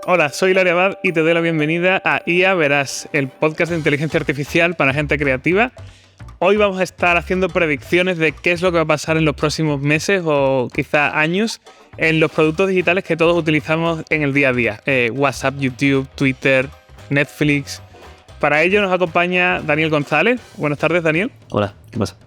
Hola, soy Hilario Abad y te doy la bienvenida a IA Verás, el podcast de inteligencia artificial para gente creativa. Hoy vamos a estar haciendo predicciones de qué es lo que va a pasar en los próximos meses o quizá años en los productos digitales que todos utilizamos en el día a día. WhatsApp, YouTube, Twitter, Netflix. Para ello nos acompaña Daniel González. Buenas tardes, Daniel. Hola, ¿qué pasa?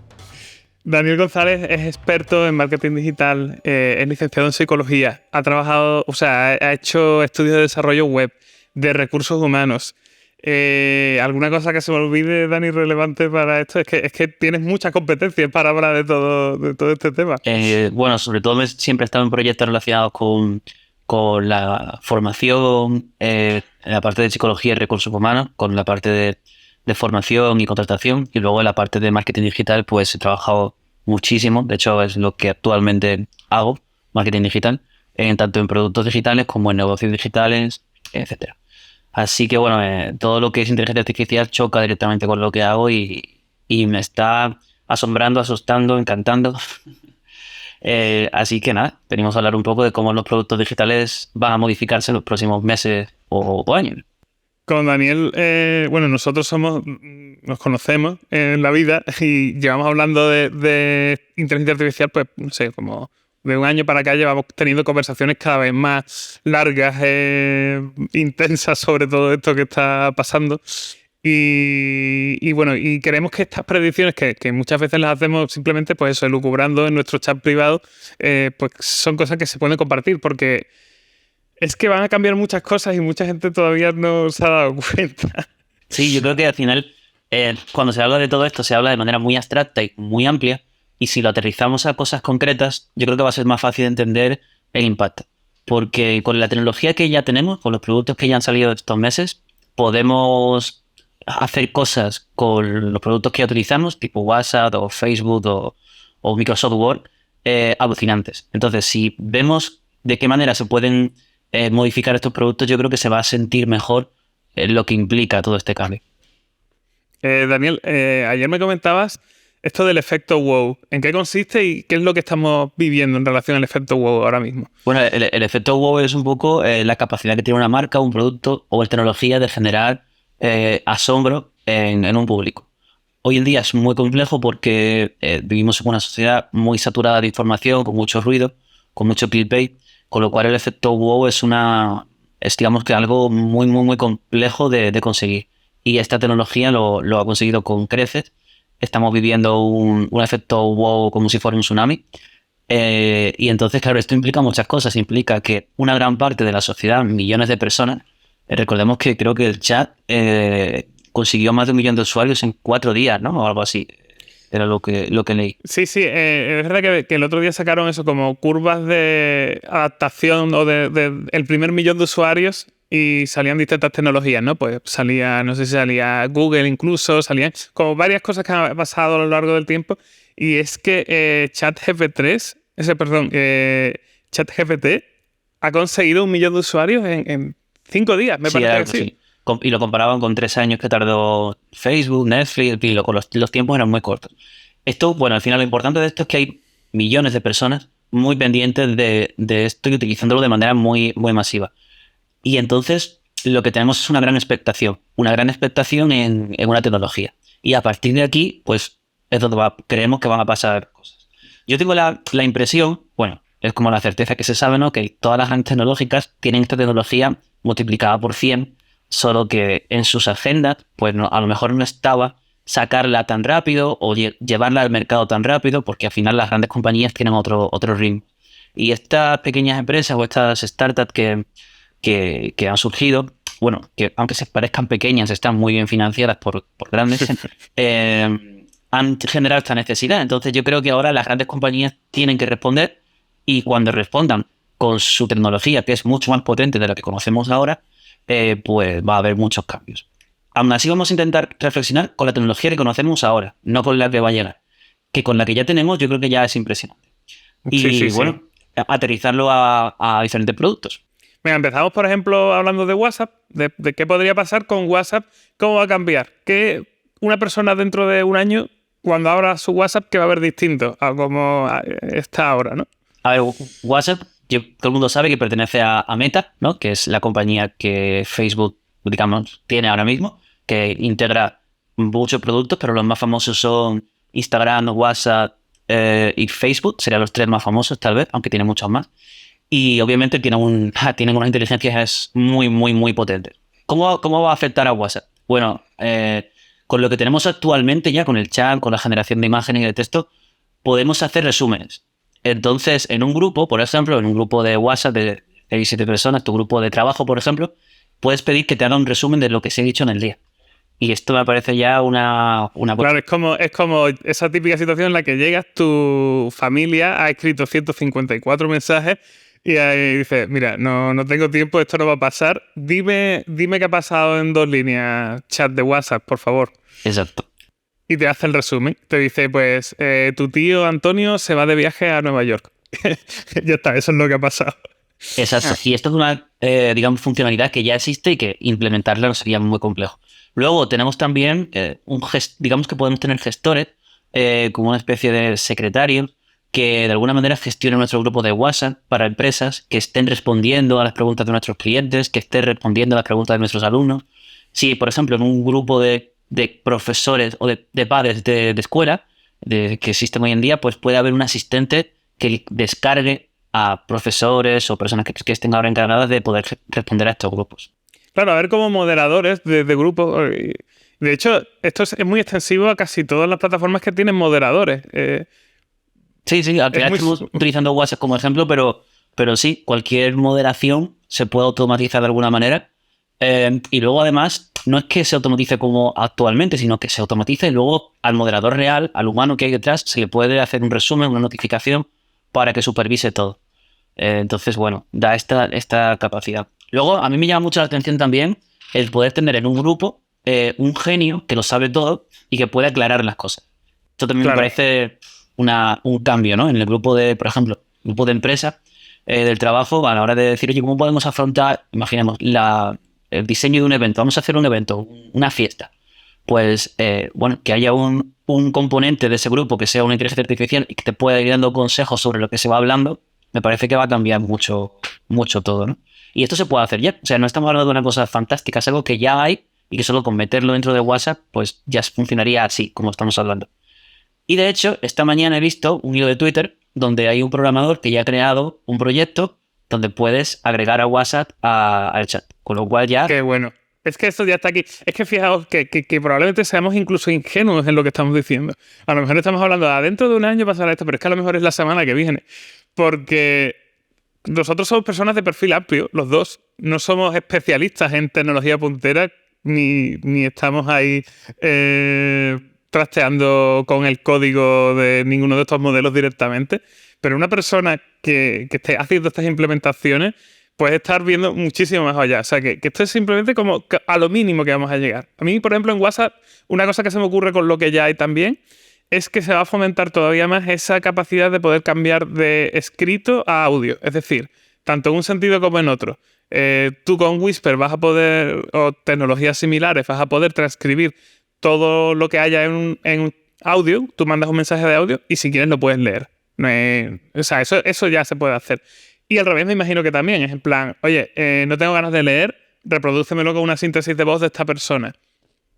Daniel González es experto en marketing digital, es licenciado en psicología, ha trabajado, ha hecho estudios de desarrollo web, de recursos humanos. ¿Alguna cosa que se me olvide, Dani, relevante para esto? Es que tienes muchas competencias para hablar de todo este tema. Bueno, sobre todo siempre he estado en proyectos relacionados con la formación, en la parte de psicología y recursos humanos, con la parte de formación y contratación, y luego en la parte de marketing digital pues he trabajado muchísimo. De hecho es lo que actualmente hago, marketing digital, tanto en productos digitales como en negocios digitales, etcétera. Así que bueno, todo lo que es inteligencia artificial choca directamente con lo que hago y me está asombrando, asustando, encantando. Así que nada, venimos a hablar un poco de cómo los productos digitales van a modificarse en los próximos meses o años. Con Daniel, nosotros nos conocemos en la vida y llevamos hablando de inteligencia artificial, pues, no sé, como de un año para acá llevamos teniendo conversaciones cada vez más largas, intensas sobre todo esto que está pasando. Y queremos que estas predicciones, que muchas veces las hacemos simplemente, pues eso, elucubrando en nuestro chat privado, pues son cosas que se pueden compartir, porque es que van a cambiar muchas cosas y mucha gente todavía no se ha dado cuenta. Sí, yo creo que al final, cuando se habla de todo esto, se habla de manera muy abstracta y muy amplia, y si lo aterrizamos a cosas concretas, yo creo que va a ser más fácil de entender el impacto. Porque con la tecnología que ya tenemos, con los productos que ya han salido estos meses, podemos hacer cosas con los productos que ya utilizamos, tipo WhatsApp o Facebook o Microsoft Word, alucinantes. Entonces, si vemos de qué manera se pueden modificar estos productos, yo creo que se va a sentir mejor lo que implica todo este cambio. Daniel, ayer me comentabas esto del efecto wow. ¿En qué consiste y qué es lo que estamos viviendo en relación al efecto wow ahora mismo? Bueno, el efecto wow es un poco la capacidad que tiene una marca, un producto o tecnología de generar asombro en un público. Hoy en día es muy complejo porque vivimos en una sociedad muy saturada de información, con mucho ruido, con mucho clickbait, con lo cual el efecto wow es digamos que algo muy, muy, muy complejo de conseguir. Y esta tecnología lo ha conseguido con creces. Estamos viviendo un efecto wow como si fuera un tsunami. Y entonces, claro, esto implica muchas cosas. Implica que una gran parte de la sociedad, millones de personas, recordemos que creo que el chat consiguió más de 1 millón de usuarios en 4 días, ¿no? O algo así. Era lo que leí. Sí, es verdad que el otro día sacaron eso como curvas de adaptación o de el primer millón de usuarios y salían distintas tecnologías, ¿no? Pues salía, no sé si salía Google incluso, salían como varias cosas que han pasado a lo largo del tiempo y es que ChatGPT ha conseguido 1 millón de usuarios en 5 días, me Sí, parece era que sí. así. Y lo comparaban con 3 años que tardó Facebook, Netflix, y los tiempos eran muy cortos. Esto, bueno, al final lo importante de esto es que hay millones de personas muy pendientes de esto y utilizándolo de manera muy, muy masiva. Y entonces lo que tenemos es una gran expectación en una tecnología. Y a partir de aquí, pues es donde creemos que van a pasar cosas. Yo tengo la impresión, bueno, es como la certeza que se sabe, ¿no? Que todas las grandes tecnológicas tienen esta tecnología multiplicada por 100, solo que en sus agendas, pues no, a lo mejor no estaba sacarla tan rápido o llevarla al mercado tan rápido, porque al final las grandes compañías tienen otro ritmo. Y estas pequeñas empresas o estas startups que han surgido, bueno, que aunque se parezcan pequeñas, están muy bien financiadas por grandes, han generado esta necesidad. Entonces yo creo que ahora las grandes compañías tienen que responder y cuando respondan con su tecnología, que es mucho más potente de la que conocemos ahora, pues va a haber muchos cambios. Aún así vamos a intentar reflexionar con la tecnología que conocemos ahora, no con la que va a llegar. Que con la que ya tenemos yo creo que ya es impresionante. Sí, sí, Y sí. bueno, aterrizarlo a diferentes productos. Venga, empezamos, por ejemplo, hablando de WhatsApp, de qué podría pasar con WhatsApp, cómo va a cambiar. Que una persona dentro de un año, cuando abra su WhatsApp, que va a ver distinto a como está ahora, ¿no? A ver, WhatsApp todo el mundo sabe que pertenece a Meta, ¿no? Que es la compañía que Facebook, digamos, tiene ahora mismo, que integra muchos productos, pero los más famosos son Instagram, WhatsApp y Facebook. Serían los 3 más famosos, tal vez, aunque tiene muchos más. Y obviamente tienen unas inteligencias muy, muy, muy potentes. ¿Cómo va a afectar a WhatsApp? Bueno, con lo que tenemos actualmente ya, con el chat, con la generación de imágenes y de texto, podemos hacer resúmenes. Entonces, en un grupo, por ejemplo, en un grupo de WhatsApp de 6-7 personas, tu grupo de trabajo, por ejemplo, puedes pedir que te haga un resumen de lo que se ha dicho en el día. Y esto me parece ya una Claro, es como esa típica situación en la que llegas, tu familia ha escrito 154 mensajes y ahí dices, mira, no tengo tiempo, esto no va a pasar. Dime qué ha pasado en 2 líneas, chat de WhatsApp, por favor. Exacto. Y te hace el resumen. Te dice, pues, tu tío Antonio se va de viaje a Nueva York. Ya está, eso es lo que ha pasado. Exacto. Y esto es una, digamos, funcionalidad que ya existe y que implementarla no sería muy complejo. Luego tenemos también digamos que podemos tener gestores como una especie de secretarios que de alguna manera gestionen nuestro grupo de WhatsApp para empresas, que estén respondiendo a las preguntas de nuestros clientes, que estén respondiendo a las preguntas de nuestros alumnos. Si, por ejemplo, en un grupo de profesores o de padres de escuela que existen hoy en día, pues puede haber un asistente que descargue a profesores o personas que estén ahora encargadas de poder responder a estos grupos. Claro, a ver como moderadores de grupos. De hecho, esto es muy extensivo a casi todas las plataformas que tienen moderadores. Sí, al final estamos utilizando WhatsApp como ejemplo, pero sí, cualquier moderación se puede automatizar de alguna manera. Y luego, además, no es que se automatice como actualmente, sino que se automatiza y luego al moderador real, al humano que hay detrás, se le puede hacer un resumen, una notificación para que supervise todo. Entonces, bueno, da esta capacidad. Luego, a mí me llama mucho la atención también el poder tener en un grupo un genio que lo sabe todo y que puede aclarar las cosas. Esto también me parece un cambio, ¿no? En el grupo de, por ejemplo, grupo de empresa del trabajo, a la hora de decir, oye, ¿cómo podemos afrontar, imaginemos, el diseño de un evento? Vamos a hacer un evento, una fiesta. Pues, bueno, que haya un componente de ese grupo que sea una inteligencia artificial y que te pueda ir dando consejos sobre lo que se va hablando, me parece que va a cambiar mucho, mucho todo, ¿no? Y esto se puede hacer ya. O sea, no estamos hablando de una cosa fantástica, es algo que ya hay y que solo con meterlo dentro de WhatsApp, pues ya funcionaría así, como estamos hablando. Y de hecho, esta mañana he visto un hilo de Twitter donde hay un programador que ya ha creado un proyecto donde puedes agregar a WhatsApp al chat. Con lo cual ya... Qué bueno. Es que esto ya está aquí. Es que fijaos que probablemente seamos incluso ingenuos en lo que estamos diciendo. A lo mejor estamos hablando de dentro de un año pasará esto, pero es que a lo mejor es la semana que viene. Porque nosotros somos personas de perfil amplio, los dos. No somos especialistas en tecnología puntera, ni estamos ahí trasteando con el código de ninguno de estos modelos directamente. Pero una persona que esté haciendo estas implementaciones puede estar viendo muchísimo más allá. O sea, que esto es simplemente como a lo mínimo que vamos a llegar. A mí, por ejemplo, en WhatsApp, una cosa que se me ocurre con lo que ya hay también es que se va a fomentar todavía más esa capacidad de poder cambiar de escrito a audio. Es decir, tanto en un sentido como en otro. Tú con Whisper vas a poder, o tecnologías similares, vas a poder transcribir todo lo que haya en un audio. Tú mandas un mensaje de audio y si quieres lo puedes leer. O sea, eso ya se puede hacer. Y al revés me imagino que también es en plan, oye, no tengo ganas de leer, reprodúcemelo con una síntesis de voz de esta persona.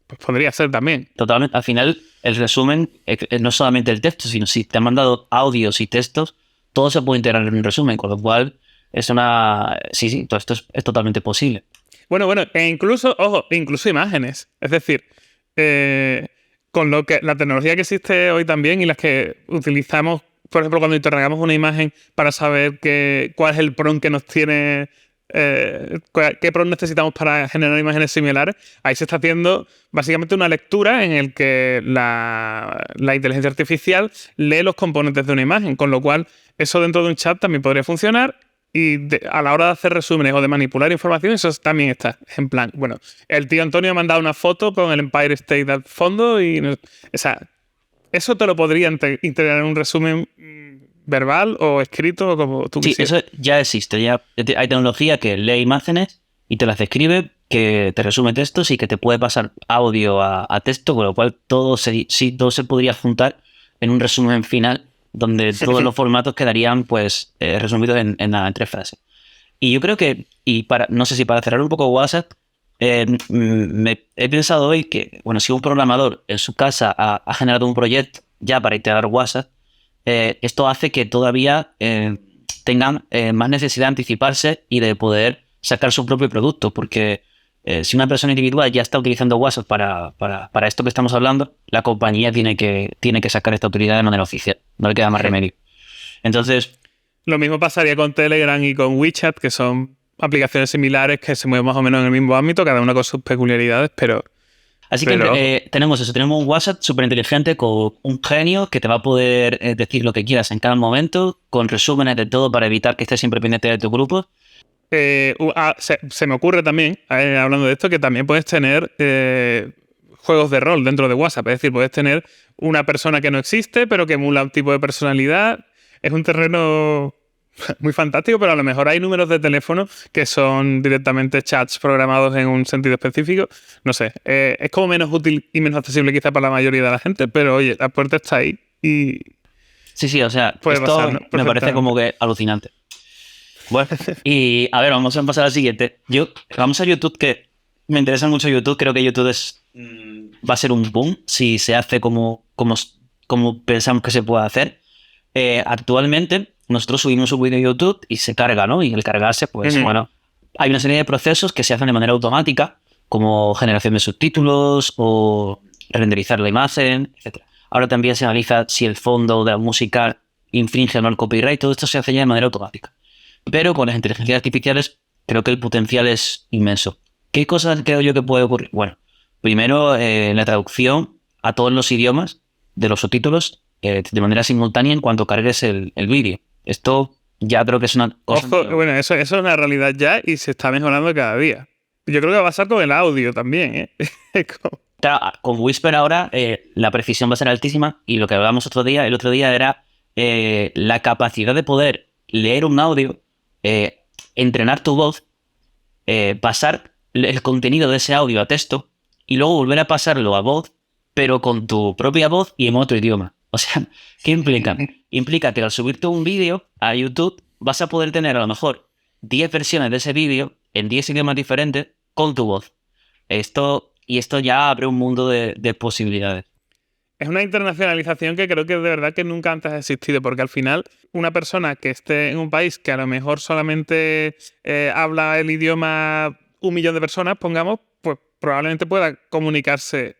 Pues podría ser también. Totalmente. Al final, el resumen no es solamente el texto, sino si te han mandado audios y textos, todo se puede integrar en un resumen, con lo cual es una... Sí, todo esto es totalmente posible. Bueno, e incluso, ojo, incluso imágenes. Es decir, con lo que la tecnología que existe hoy también y las que utilizamos, por ejemplo, cuando interrogamos una imagen para saber cuál es el prompt que nos tiene, qué prompt necesitamos para generar imágenes similares, ahí se está haciendo básicamente una lectura en el que la inteligencia artificial lee los componentes de una imagen, con lo cual eso dentro de un chat también podría funcionar. Y a la hora de hacer resúmenes o de manipular información, eso también está. En plan, bueno, el tío Antonio ha mandado una foto con el Empire State al fondo y... O sea, eso te lo podría integrar en un resumen verbal o escrito o como tú quisieras. Sí, eso ya existe. Ya hay tecnología que lee imágenes y te las describe, que te resume textos y que te puede pasar audio a texto, con lo cual todo se podría juntar en un resumen final donde todos los formatos quedarían pues resumidos en nada, en 3 frases. Y yo creo que, no sé si para cerrar un poco WhatsApp, he pensado hoy que, bueno, si un programador en su casa ha generado un proyecto ya para integrar WhatsApp, esto hace que todavía tengan más necesidad de anticiparse y de poder sacar su propio producto, porque si una persona individual ya está utilizando WhatsApp para esto que estamos hablando, la compañía tiene que sacar esta utilidad de manera oficial, no le queda más remedio. Entonces, lo mismo pasaría con Telegram y con WeChat, que son aplicaciones similares que se mueven más o menos en el mismo ámbito, cada una con sus peculiaridades, pero... Así que tenemos eso, tenemos un WhatsApp súper inteligente con un genio que te va a poder decir lo que quieras en cada momento, con resúmenes de todo para evitar que estés siempre pendiente de tu grupo. Se me ocurre también, hablando de esto, que también puedes tener juegos de rol dentro de WhatsApp. Es decir, puedes tener una persona que no existe, pero que emula un tipo de personalidad. Es un terreno muy fantástico, pero a lo mejor hay números de teléfono que son directamente chats programados en un sentido específico. No sé, es como menos útil y menos accesible quizá para la mayoría de la gente, pero oye, la puerta está ahí y... Sí, o sea, puede esto pasar, ¿no? Me parece como que alucinante. Bueno, y a ver, vamos a pasar al siguiente. Vamos a YouTube, que me interesa mucho YouTube. Creo que YouTube va a ser un boom si se hace como pensamos que se puede hacer. Actualmente, nosotros subimos un vídeo a YouTube y se carga, ¿no? Y al cargarse, pues, bueno, hay una serie de procesos que se hacen de manera automática, como generación de subtítulos o renderizar la imagen, etc. Ahora también se analiza si el fondo de la música infringe o no el copyright. Todo esto se hace ya de manera automática. Pero con las inteligencias artificiales creo que el potencial es inmenso. ¿Qué cosas creo yo que puede ocurrir? Bueno, primero la traducción a todos los idiomas de los subtítulos de manera simultánea en cuanto cargues el vídeo. Esto ya creo que es una cosa... Ojo, bueno, eso es una realidad ya y se está mejorando cada día. Yo creo que va a pasar con el audio también, ¿eh? Con Whisper ahora la precisión va a ser altísima, y lo que hablábamos el otro día era la capacidad de poder leer un audio, entrenar tu voz, pasar el contenido de ese audio a texto y luego volver a pasarlo a voz, pero con tu propia voz y en otro idioma. O sea, ¿qué implica? Implica que al subirte un vídeo a YouTube vas a poder tener a lo mejor 10 versiones de ese vídeo en 10 idiomas diferentes con tu voz. Esto ya abre un mundo de posibilidades. Es una internacionalización que creo que de verdad que nunca antes ha existido, porque al final una persona que esté en un país que a lo mejor solamente habla el idioma 1 millón de personas, pongamos, pues probablemente pueda comunicarse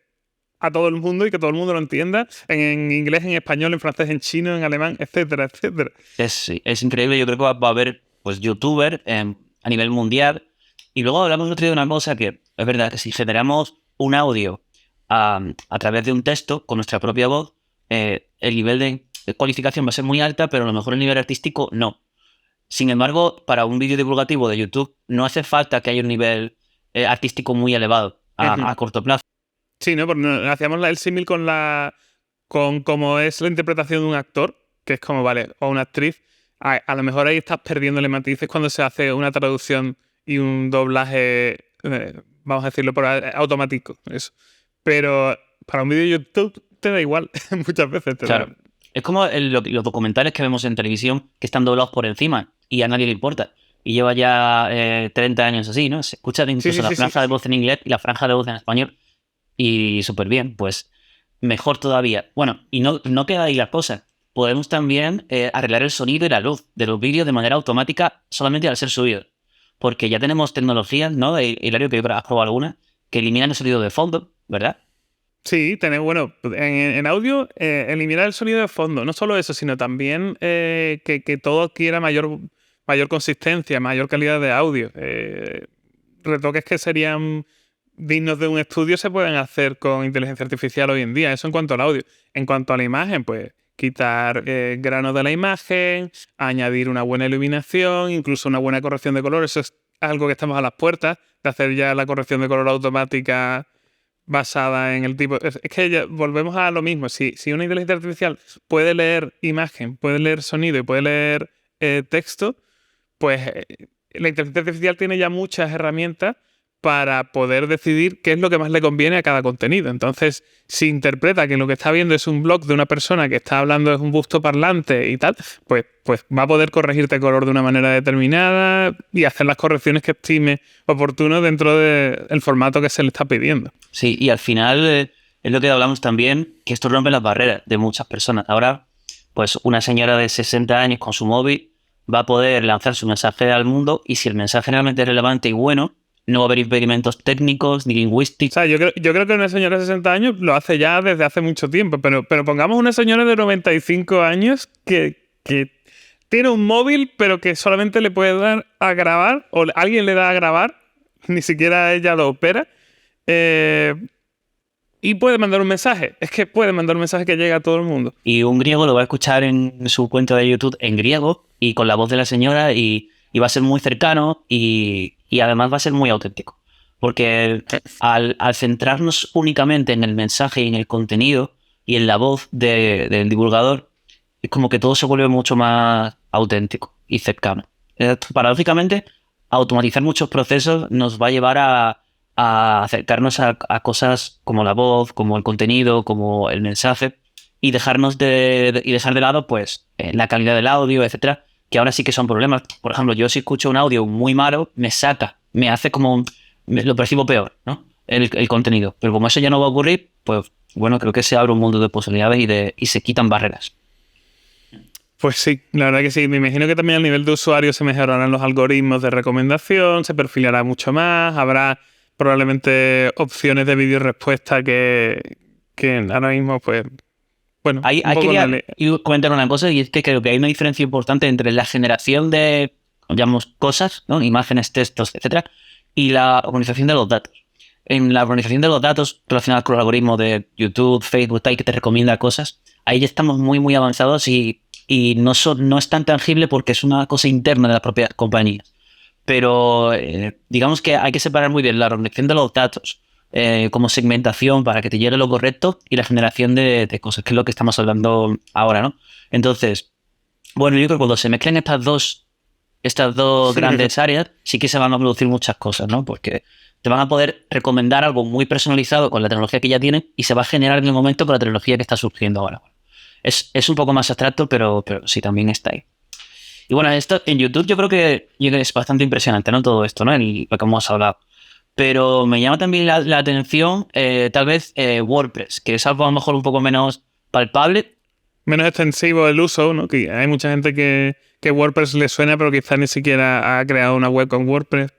a todo el mundo y que todo el mundo lo entienda en inglés, en español, en francés, en chino, en alemán, etcétera, etcétera. Es increíble. Yo creo que va a haber pues youtubers a nivel mundial. Y luego hablamos otro día de una cosa que es verdad, que si generamos un audio a través de un texto con nuestra propia voz, el nivel de cualificación va a ser muy alta, pero a lo mejor el nivel artístico no. Sin embargo, para un vídeo divulgativo de YouTube no hace falta que haya un nivel artístico muy elevado a corto plazo. Sí, ¿no? Porque hacíamos el símil con cómo es la interpretación de un actor, que es como, vale, o una actriz. A lo mejor ahí estás perdiéndole matices cuando se hace una traducción y un doblaje, vamos a decirlo, automático. Eso. Pero para un vídeo de YouTube te da igual, muchas veces te Claro. da. Es como los documentales que vemos en televisión que están doblados por encima y a nadie le importa. Y lleva ya 30 años así, ¿no? Se escucha incluso la franja de voz en inglés y la franja de voz en español. Y súper bien, pues mejor todavía. Bueno, y no queda ahí la cosa. Podemos también arreglar el sonido y la luz de los vídeos de manera automática solamente al ser subidos. Porque ya tenemos tecnologías, ¿no? Hilario, que has probado alguna, que eliminan el sonido de fondo, ¿verdad? Sí, bueno, en audio eliminar el sonido de fondo. No solo eso, sino también que todo adquiera mayor consistencia, mayor calidad de audio. Retoques que serían dignos de un estudio se pueden hacer con inteligencia artificial hoy en día. Eso en cuanto al audio. En cuanto a la imagen, pues quitar granos de la imagen, añadir una buena iluminación, incluso una buena corrección de color. Eso es algo que estamos a las puertas de hacer ya la corrección de color automática basada en el tipo... Es que ya volvemos a lo mismo. Si una inteligencia artificial puede leer imagen, puede leer sonido y puede leer texto, pues la inteligencia artificial tiene ya muchas herramientas para poder decidir qué es lo que más le conviene a cada contenido. Entonces, si interpreta que lo que está viendo es un blog de una persona que está hablando es un busto parlante y tal, pues va a poder corregirte color de una manera determinada y hacer las correcciones que estime oportuno dentro del formato que se le está pidiendo. Sí, y al final es lo que hablamos también, que esto rompe las barreras de muchas personas. Ahora, pues una señora de 60 años con su móvil va a poder lanzar su mensaje al mundo y si el mensaje realmente es relevante y bueno, no va a haber impedimentos técnicos ni lingüísticos. O sea, yo creo que una señora de 60 años lo hace ya desde hace mucho tiempo, pero pongamos una señora de 95 años que tiene un móvil, pero que solamente le puede dar a grabar, o alguien le da a grabar, ni siquiera ella lo opera, y puede mandar un mensaje. Es que puede mandar un mensaje que llegue a todo el mundo. Y un griego lo va a escuchar en su cuenta de YouTube en griego y con la voz de la señora y va a ser muy cercano y además va a ser muy auténtico. Porque al centrarnos únicamente en el mensaje y en el contenido y en la voz del divulgador, es como que todo se vuelve mucho más auténtico y cercano. Paradójicamente, automatizar muchos procesos nos va a llevar a acercarnos a cosas como la voz, como el contenido, como el mensaje y dejar de lado pues la calidad del audio, etcétera, que ahora sí que son problemas. Por ejemplo, yo si escucho un audio muy malo, me hace como lo percibo peor, ¿no? El contenido. Pero como eso ya no va a ocurrir, pues bueno, creo que se abre un mundo de posibilidades y se quitan barreras. Pues sí, la verdad que sí. Me imagino que también a nivel de usuario se mejorarán los algoritmos de recomendación, se perfilará mucho más, habrá probablemente opciones de vídeo respuesta que ahora mismo, pues, bueno, Ahí un poco quería comentar una cosa y es que creo que hay una diferencia importante entre la generación de, digamos, cosas, ¿no? Imágenes, textos, etcétera, y la organización de los datos. En la organización de los datos relacionados con el algoritmo de YouTube, Facebook, tal, que te recomienda cosas, ahí ya estamos muy, muy avanzados y no es tan tangible porque es una cosa interna de las propias compañías. Pero digamos que hay que separar muy bien la organización de los datos como segmentación para que te llegue lo correcto y la generación de cosas, que es lo que estamos hablando ahora, ¿no? Entonces, bueno, yo creo que cuando se mezclen estas dos grandes áreas, sí que se van a producir muchas cosas, ¿no? Porque te van a poder recomendar algo muy personalizado con la tecnología que ya tienen y se va a generar en el momento con la tecnología que está surgiendo ahora. Es un poco más abstracto, pero sí, también está ahí. Y bueno, esto en YouTube yo creo que es bastante impresionante, ¿no? Todo esto, ¿no? Lo que hemos hablado. Pero me llama también la atención, tal vez, WordPress, que es algo a lo mejor un poco menos palpable. menos extensivo el uso, ¿no? Que hay mucha gente que WordPress le suena, pero quizás ni siquiera ha creado una web con WordPress.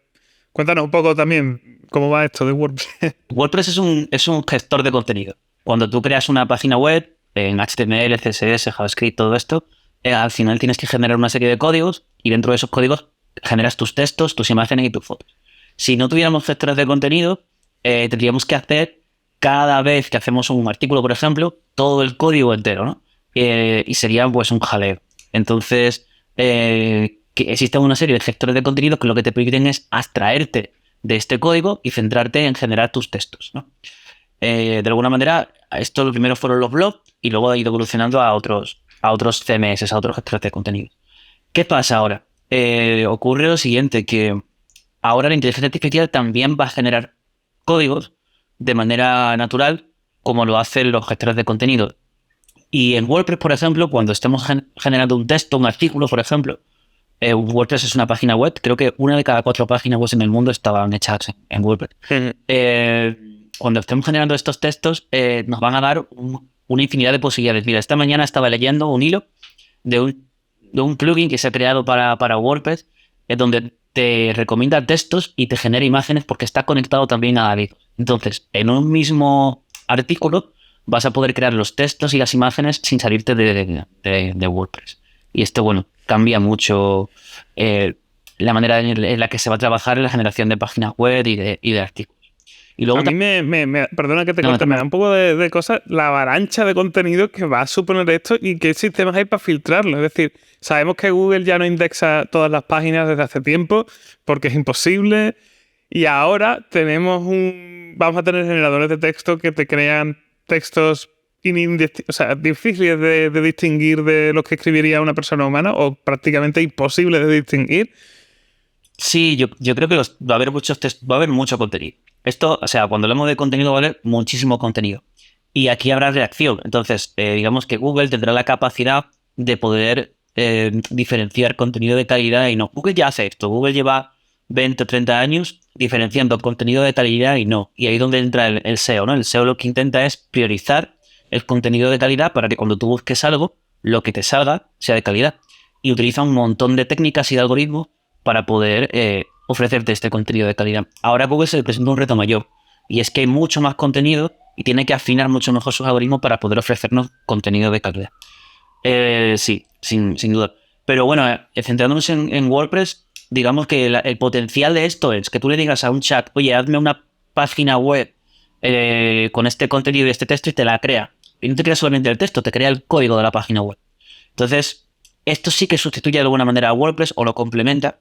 Cuéntanos un poco también cómo va esto de WordPress. WordPress es un gestor de contenido. Cuando tú creas una página web en HTML, CSS, JavaScript, todo esto, al final tienes que generar una serie de códigos y dentro de esos códigos generas tus textos, tus imágenes y tus fotos. Si no tuviéramos gestores de contenido, tendríamos que hacer cada vez que hacemos un artículo, por ejemplo, todo el código entero, ¿no? Y sería pues un jaleo. Entonces, que existe una serie de gestores de contenido que lo que te permiten es abstraerte de este código y centrarte en generar tus textos, ¿no? De alguna manera, esto lo primero fueron los blogs y luego ha ido evolucionando a otros CMS, a otros gestores de contenido. ¿Qué pasa ahora? Ocurre lo siguiente, que ahora la inteligencia artificial también va a generar códigos de manera natural, como lo hacen los gestores de contenido. Y en WordPress, por ejemplo, cuando estemos generando un texto, un artículo, por ejemplo, WordPress es una página web, creo que 1 de cada 4 páginas web en el mundo estaban hechas en WordPress. Cuando estemos generando estos textos, nos van a dar una infinidad de posibilidades. Mira, esta mañana estaba leyendo un hilo de un plugin que se ha creado para WordPress, donde te recomienda textos y te genera imágenes porque está conectado también a David. Entonces, en un mismo artículo vas a poder crear los textos y las imágenes sin salirte de WordPress. Y esto, bueno, cambia mucho la manera en la que se va a trabajar en la generación de páginas web y de artículos. Y luego a mí perdona que te corte, me da un poco de cosas la avalancha de contenido que va a suponer esto y qué sistemas hay para filtrarlo. Es decir, sabemos que Google ya no indexa todas las páginas desde hace tiempo porque es imposible y ahora vamos a tener generadores de texto que te crean textos difíciles de distinguir de los que escribiría una persona humana o prácticamente imposibles de distinguir. Sí, yo creo que va a haber va a haber mucho contenido. Esto, o sea, cuando hablamos de contenido va a haber muchísimo contenido. Y aquí habrá reacción. Entonces, digamos que Google tendrá la capacidad de poder diferenciar contenido de calidad y no. Google ya hace esto. Google lleva 20 o 30 años diferenciando contenido de calidad y no. Y ahí es donde entra el SEO, ¿no? El SEO lo que intenta es priorizar el contenido de calidad para que cuando tú busques algo, lo que te salga sea de calidad. Y utiliza un montón de técnicas y de algoritmos para poder ofrecerte este contenido de calidad. Ahora Google se le presenta un reto mayor y es que hay mucho más contenido y tiene que afinar mucho mejor sus algoritmos para poder ofrecernos contenido de calidad. Sí, sin duda. Pero bueno, centrándonos en WordPress, digamos que el potencial de esto es que tú le digas a un chat, oye, hazme una página web con este contenido y este texto y te la crea. Y no te crea solamente el texto, te crea el código de la página web. Entonces, esto sí que sustituye de alguna manera a WordPress o lo complementa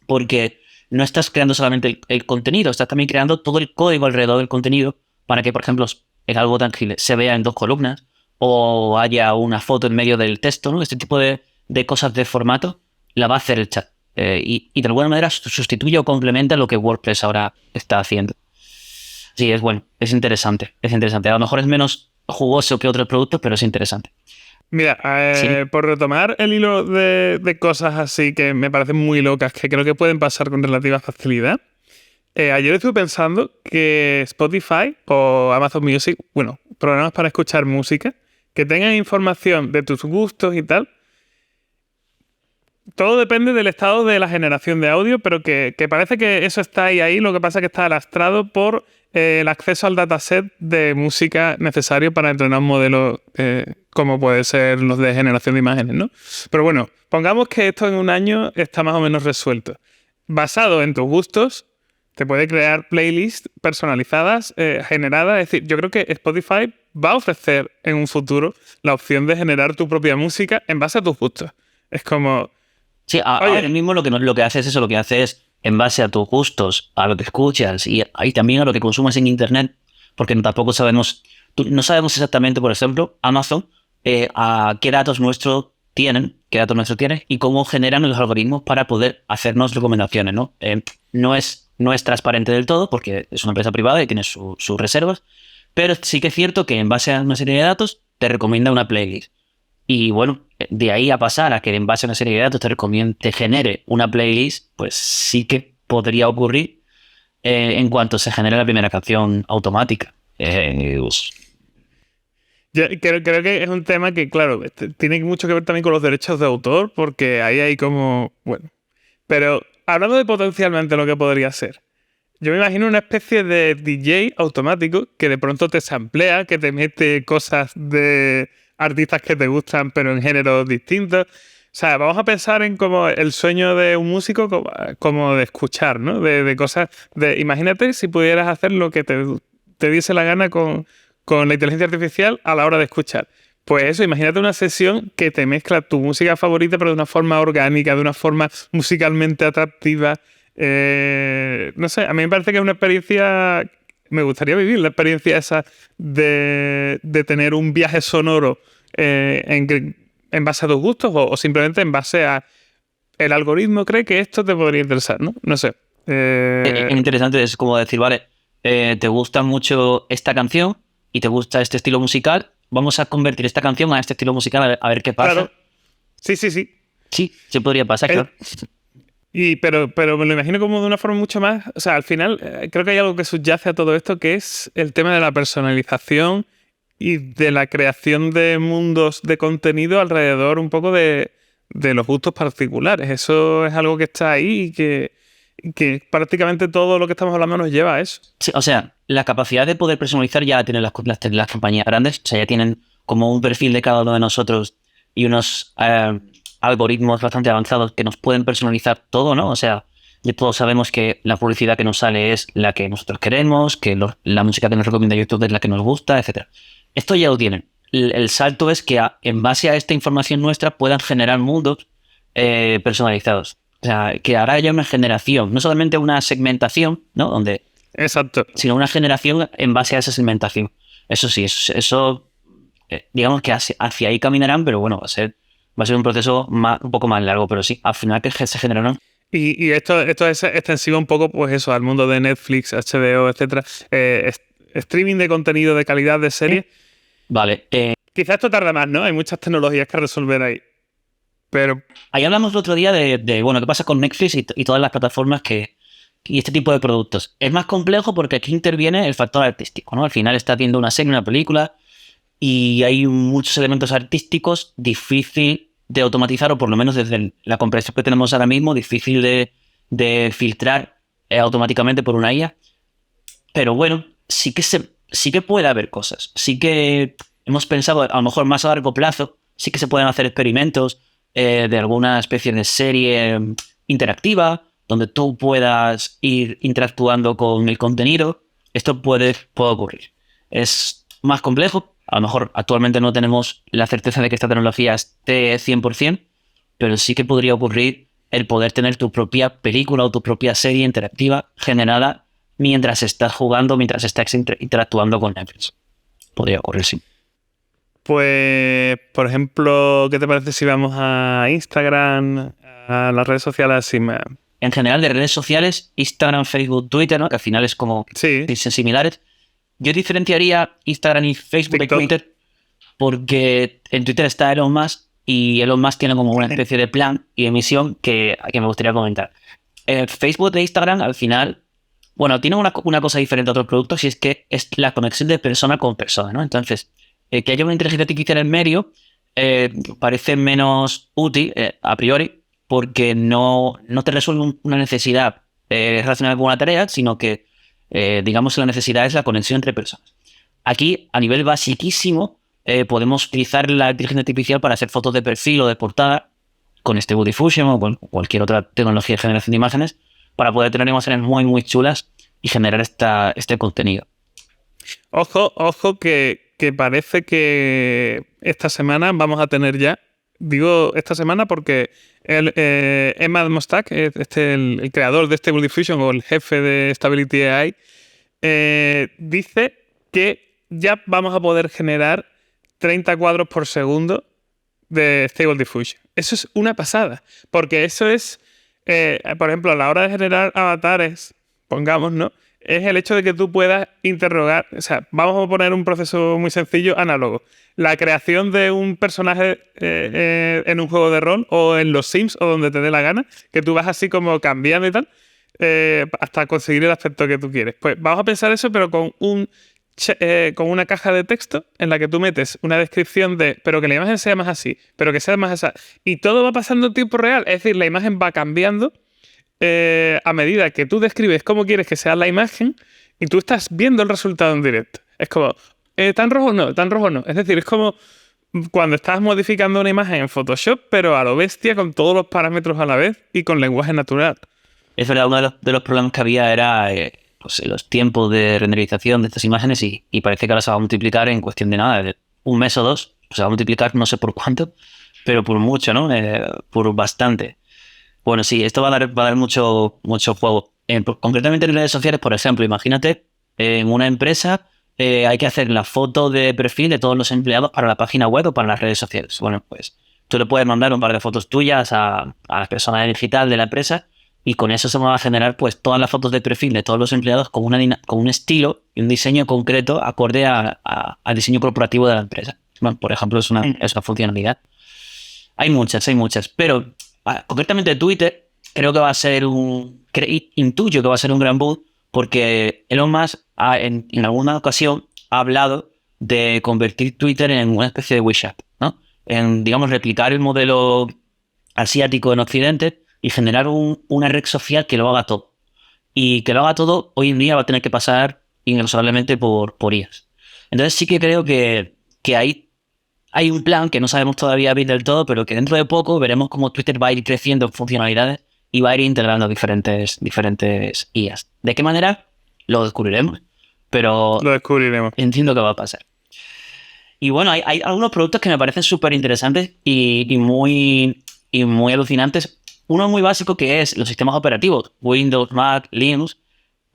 porque no estás creando solamente el contenido, estás también creando todo el código alrededor del contenido para que, por ejemplo, en algo tangible se vea en 2 columnas o haya una foto en medio del texto, ¿no? Este tipo de cosas de formato la va a hacer el chat. Y de alguna manera sustituye o complementa lo que WordPress ahora está haciendo. Sí, es bueno, es interesante, es interesante. A lo mejor es menos jugoso que otros productos, pero es interesante. Mira, Sí. por retomar el hilo de cosas así que me parecen muy locas, que creo que pueden pasar con relativa facilidad. Ayer estuve pensando que Spotify o Amazon Music, bueno, programas para escuchar música, que tengan información de tus gustos y tal, todo depende del estado de la generación de audio, pero que parece que eso está ahí, lo que pasa es que está lastrado por el acceso al dataset de música necesario para entrenar un modelo como puede ser los de generación de imágenes, ¿no? Pero bueno, pongamos que esto en un año está más o menos resuelto. Basado en tus gustos, te puede crear playlists personalizadas, generadas. Es decir, yo creo que Spotify va a ofrecer en un futuro la opción de generar tu propia música en base a tus gustos. Es como, Sí, ahora oye, mismo lo que hace es eso, lo que hace es, en base a tus gustos, a lo que escuchas y también a lo que consumes en Internet, porque tampoco sabemos, no sabemos exactamente, por ejemplo, Amazon, a qué datos nuestros tienen y cómo generan los algoritmos para poder hacernos recomendaciones, ¿no? No es transparente del todo porque es una empresa privada y tiene sus reservas, pero sí que es cierto que en base a una serie de datos te recomienda una playlist. Y bueno, de ahí a pasar a que en base a una serie de datos te genere una playlist, pues sí que podría ocurrir en cuanto se genere la primera canción automática. Pues, yo creo que es un tema que, claro, tiene mucho que ver también con los derechos de autor, porque ahí hay como, bueno. Pero hablando de potencialmente lo que podría ser, yo me imagino una especie de DJ automático que de pronto te samplea, que te mete cosas de artistas que te gustan, pero en géneros distintos. O sea, vamos a pensar en como el sueño de un músico como de escuchar, ¿no? De cosas. Imagínate si pudieras hacer lo que te diese la gana con la inteligencia artificial a la hora de escuchar. Pues eso, imagínate una sesión que te mezcla tu música favorita, pero de una forma orgánica, de una forma musicalmente atractiva. No sé, a mí me parece que es una experiencia. Me gustaría vivir la experiencia esa de tener un viaje sonoro en base a tus gustos o simplemente en base a. El algoritmo cree que esto te podría interesar, ¿no? No sé. es interesante, es como decir, vale, te gusta mucho esta canción y te gusta este estilo musical, vamos a convertir esta canción a este estilo musical a ver qué pasa. Claro, sí, sí, sí. Sí, sí podría pasar, Eh, claro. pero me lo imagino como de una forma mucho más. O sea, al final creo que hay algo que subyace a todo esto que es el tema de la personalización y de la creación de mundos de contenido alrededor un poco de los gustos particulares. Eso es algo que está ahí y que prácticamente todo lo que estamos hablando nos lleva a eso. Sí, o sea, la capacidad de poder personalizar ya la tienen las compañías grandes, o sea, ya tienen como un perfil de cada uno de nosotros y unos algoritmos bastante avanzados que nos pueden personalizar todo, ¿no? O sea, ya todos sabemos que la publicidad que nos sale es la que nosotros queremos, que la música que nos recomienda YouTube es la que nos gusta, etcétera. Esto ya lo tienen. El salto es que en base a esta información nuestra puedan generar mundos personalizados. O sea, que ahora haya una generación, no solamente una segmentación, ¿no? Exacto. Sino una generación en base a esa segmentación. Eso sí, digamos que hacia ahí caminarán, pero bueno, va a ser un proceso un poco más largo, pero sí, al final que se generaron Y esto es extensivo un poco, pues eso, al mundo de Netflix, HBO, etcétera. Streaming de contenido de calidad de series. Vale. Quizás esto tarda más, ¿no? Hay muchas tecnologías que resolver ahí. Pero Ahí hablamos el otro día bueno, qué pasa con Netflix y todas las plataformas y este tipo de productos. Es más complejo porque aquí interviene el factor artístico, ¿no? Al final estás viendo una serie, una película, y hay muchos elementos artísticos difícil de automatizar, o por lo menos desde la comprensión que tenemos ahora mismo, difícil de filtrar automáticamente por una IA. Pero bueno, sí que puede haber cosas. Sí que hemos pensado, a lo mejor más a largo plazo, sí que se pueden hacer experimentos de alguna especie de serie interactiva, donde tú puedas ir interactuando con el contenido. Esto puede ocurrir. Es más complejo. A lo mejor actualmente no tenemos la certeza de que esta tecnología esté 100%, pero sí que podría ocurrir el poder tener tu propia película o tu propia serie interactiva generada mientras estás jugando, mientras estás interactuando con Netflix. Podría ocurrir, sí. pues, por ejemplo, ¿qué te parece si vamos a Instagram, a las redes sociales así más? En general, de redes sociales, Instagram, Facebook, Twitter, ¿no? Que al final es como Sí, son similares. Yo diferenciaría Instagram y Facebook de TikTok. Twitter porque en Twitter está Elon Musk y Elon Musk tiene como una especie de plan y de misión que me gustaría comentar. Facebook e Instagram, al final, bueno, tienen una cosa diferente a otros productos y es que es la conexión de persona con persona, ¿no? Entonces, que haya una inteligencia artificial en medio parece menos útil a priori porque no te resuelve una necesidad relacionada con una tarea, sino que, digamos, la necesidad es la conexión entre personas. Aquí, a nivel basiquísimo, podemos utilizar la inteligencia artificial para hacer fotos de perfil o de portada con Stable Diffusion o con cualquier otra tecnología de generación de imágenes para poder tener imágenes muy, muy chulas y generar este contenido. Ojo que parece que esta semana vamos a tener ya, digo esta semana porque Emad Mostak, el creador de Stable Diffusion o el jefe de Stability AI, dice que ya vamos a poder generar 30 cuadros por segundo de Stable Diffusion. Eso es una pasada, porque eso es, por ejemplo, a la hora de generar avatares, pongamos, ¿no? Es el hecho de que tú puedas interrogar, o sea, vamos a poner un proceso muy sencillo, análogo. La creación de un personaje en un juego de rol o en los Sims o donde te dé la gana, que tú vas así como cambiando y tal, hasta conseguir el aspecto que tú quieres. Pues vamos a pensar eso, pero con con una caja de texto en la que tú metes una descripción pero que la imagen sea más así, pero que sea más así. Y todo va pasando en tiempo real, es decir, la imagen va cambiando a medida que tú describes cómo quieres que sea la imagen y tú estás viendo el resultado en directo. Es como, ¿tan rojo no? ¿Tan rojo no? Es decir, es como cuando estás modificando una imagen en Photoshop, pero a lo bestia, con todos los parámetros a la vez y con lenguaje natural. Es verdad, uno de los problemas que había era pues, los tiempos de renderización de estas imágenes y parece que ahora se va a multiplicar en cuestión de nada, de un mes o dos. Se va a multiplicar no sé por cuánto, pero por mucho, ¿no? Por bastante. Bueno, sí, esto va a dar mucho juego. Concretamente en redes sociales, por ejemplo, imagínate, en una empresa hay que hacer la foto de perfil de todos los empleados para la página web o para las redes sociales. Bueno, pues tú le puedes mandar un par de fotos tuyas a la persona digital de la empresa y con eso se van a generar pues todas las fotos de perfil de todos los empleados con un estilo y un diseño concreto acorde al diseño corporativo de la empresa. Bueno, por ejemplo, es una funcionalidad. Hay muchas, pero concretamente Twitter creo que va a ser intuyo que va a ser un gran boom porque Elon Musk en alguna ocasión ha hablado de convertir Twitter en una especie de WeChat, ¿no? En, digamos, replicar el modelo asiático en Occidente y generar una red social que lo haga todo. Y que lo haga todo hoy en día va a tener que pasar inexorablemente por IAs. Entonces sí que creo que hay un plan que no sabemos todavía bien del todo, pero que dentro de poco veremos cómo Twitter va a ir creciendo en funcionalidades y va a ir integrando diferentes IAs. ¿De qué manera? Lo descubriremos, pero Lo descubriremos. entiendo que va a pasar. Y bueno, hay algunos productos que me parecen súper interesantes y muy alucinantes. Uno muy básico que es los sistemas operativos. Windows, Mac, Linux.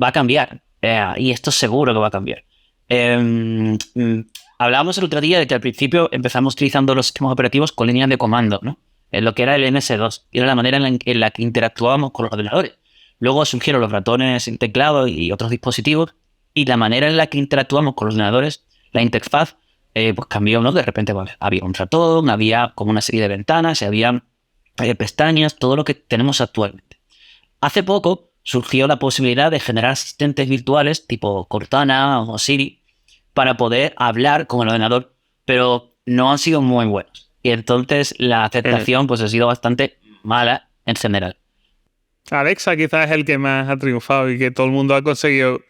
Va a cambiar. Y esto seguro que va a cambiar. Hablábamos el otro día de que al principio empezamos utilizando los sistemas operativos con líneas de comando, ¿no? en lo que era el MS2, y era la manera en la que interactuábamos con los ordenadores. Luego surgieron los ratones, teclados y otros dispositivos, y la manera en la que interactuamos con los ordenadores, la interfaz, pues cambió, ¿no? De repente pues, había un ratón, había como una serie de ventanas, había pestañas, todo lo que tenemos actualmente. Hace poco surgió la posibilidad de generar asistentes virtuales tipo Cortana o Siri para poder hablar con el ordenador, pero no han sido muy buenos. Y entonces la aceptación pues ha sido bastante mala en general. Alexa quizás es el que más ha triunfado y que todo el mundo ha conseguido.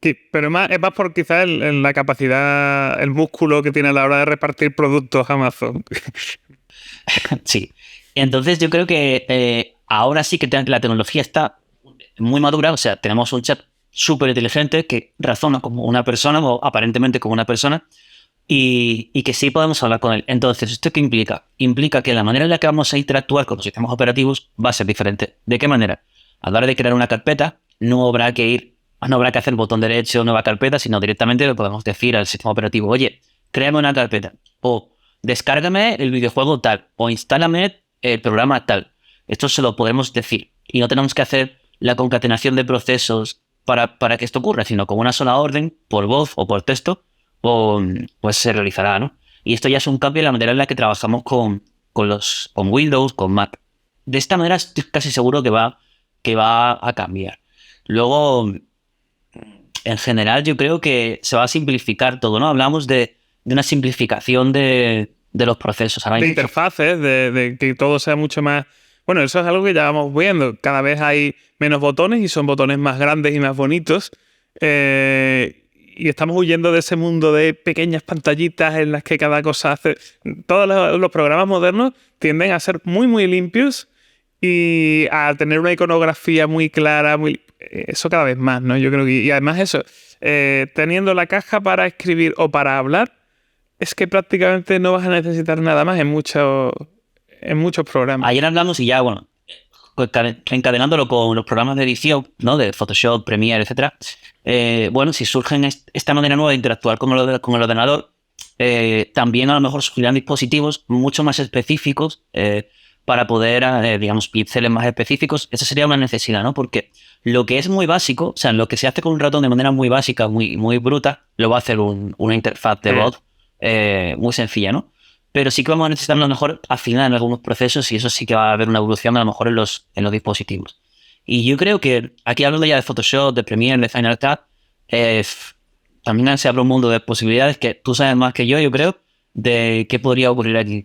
Pero es más por quizás la capacidad, el músculo que tiene a la hora de repartir productos Amazon. Sí. Entonces yo creo que ahora sí que la tecnología está muy madura. O sea, tenemos un chat súper inteligente que razona como una persona o aparentemente como una persona y que sí podemos hablar con él. Entonces, ¿esto qué implica? Implica que la manera en la que vamos a interactuar con los sistemas operativos va a ser diferente. ¿De qué manera? A la hora de crear una carpeta, no habrá que hacer el botón derecho, nueva carpeta, sino directamente le podemos decir al sistema operativo, oye, créame una carpeta, o descárgame el videojuego tal, o instálame el programa tal. Esto se lo podemos decir y no tenemos que hacer la concatenación de procesos para que esto ocurra, sino con una sola orden, por voz o por texto, pues se realizará, ¿no? Y esto ya es un cambio en la manera en la que trabajamos con Windows, con Mac. De esta manera estoy casi seguro que va a cambiar. Luego, en general, yo creo que se va a simplificar todo, ¿no? Hablamos de una simplificación de los procesos. De interfaces, de que todo sea mucho más... Bueno, eso es algo que ya vamos viendo. Cada vez hay menos botones y son botones más grandes y más bonitos. Y estamos huyendo de ese mundo de pequeñas pantallitas en las que cada cosa hace... Todos los programas modernos tienden a ser muy, muy limpios y a tener una iconografía muy clara, eso cada vez más, ¿no? Yo creo que... Y además eso, teniendo la caja para escribir o para hablar, es que prácticamente no vas a necesitar nada más en muchos programas. Ayer hablamos y ya, bueno, encadenándolo con los programas de edición, ¿no? De Photoshop, Premiere, etcétera. Bueno, si surgen esta manera nueva de interactuar con el ordenador, también a lo mejor surgirán dispositivos mucho más específicos para poder, digamos, píxeles más específicos. Esa sería una necesidad, ¿no? Porque lo que es muy básico, o sea, lo que se hace con un ratón de manera muy básica, muy, muy bruta, lo va a hacer una interfaz de voz muy sencilla, ¿no? Pero sí que vamos a necesitar a lo mejor afinar en algunos procesos y eso sí que va a haber una evolución a lo mejor en los dispositivos. Y yo creo que aquí hablando ya de Photoshop, de Premiere, de Final Cut, también se abre un mundo de posibilidades que tú sabes más que yo creo, de qué podría ocurrir aquí.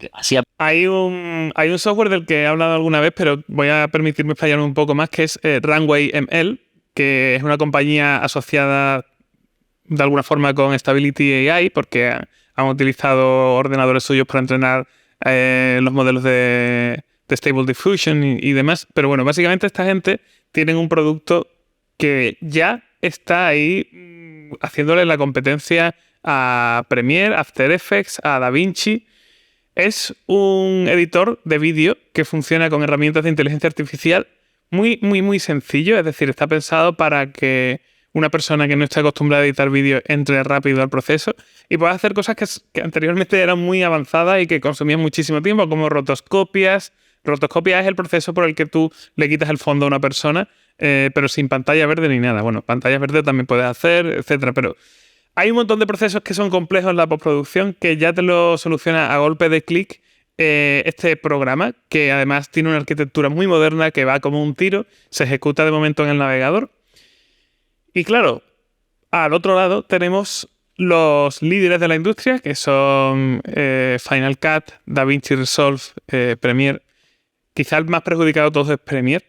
Hay un software del que he hablado alguna vez, pero voy a permitirme explayarme un poco más, que es Runway ML, que es una compañía asociada de alguna forma con Stability AI, porque han utilizado ordenadores suyos para entrenar los modelos de Stable Diffusion y demás. Pero bueno, básicamente esta gente tiene un producto que ya está ahí haciéndole la competencia a Premiere, After Effects, a DaVinci. Es un editor de vídeo que funciona con herramientas de inteligencia artificial muy, muy, muy sencillo. Es decir, está pensado para que una persona que no esté acostumbrada a editar vídeo entre rápido al proceso y pueda hacer cosas que anteriormente eran muy avanzadas y que consumían muchísimo tiempo, como rotoscopias. Rotoscopia es el proceso por el que tú le quitas el fondo a una persona, pero sin pantalla verde ni nada. Bueno, pantalla verde también puedes hacer, etcétera, pero hay un montón de procesos que son complejos en la postproducción que ya te lo soluciona a golpe de clic este programa, que además tiene una arquitectura muy moderna que va como un tiro, se ejecuta de momento en el navegador. Y claro, al otro lado tenemos los líderes de la industria, que son Final Cut, DaVinci Resolve, Premiere. Quizá el más perjudicado de todos es Premiere,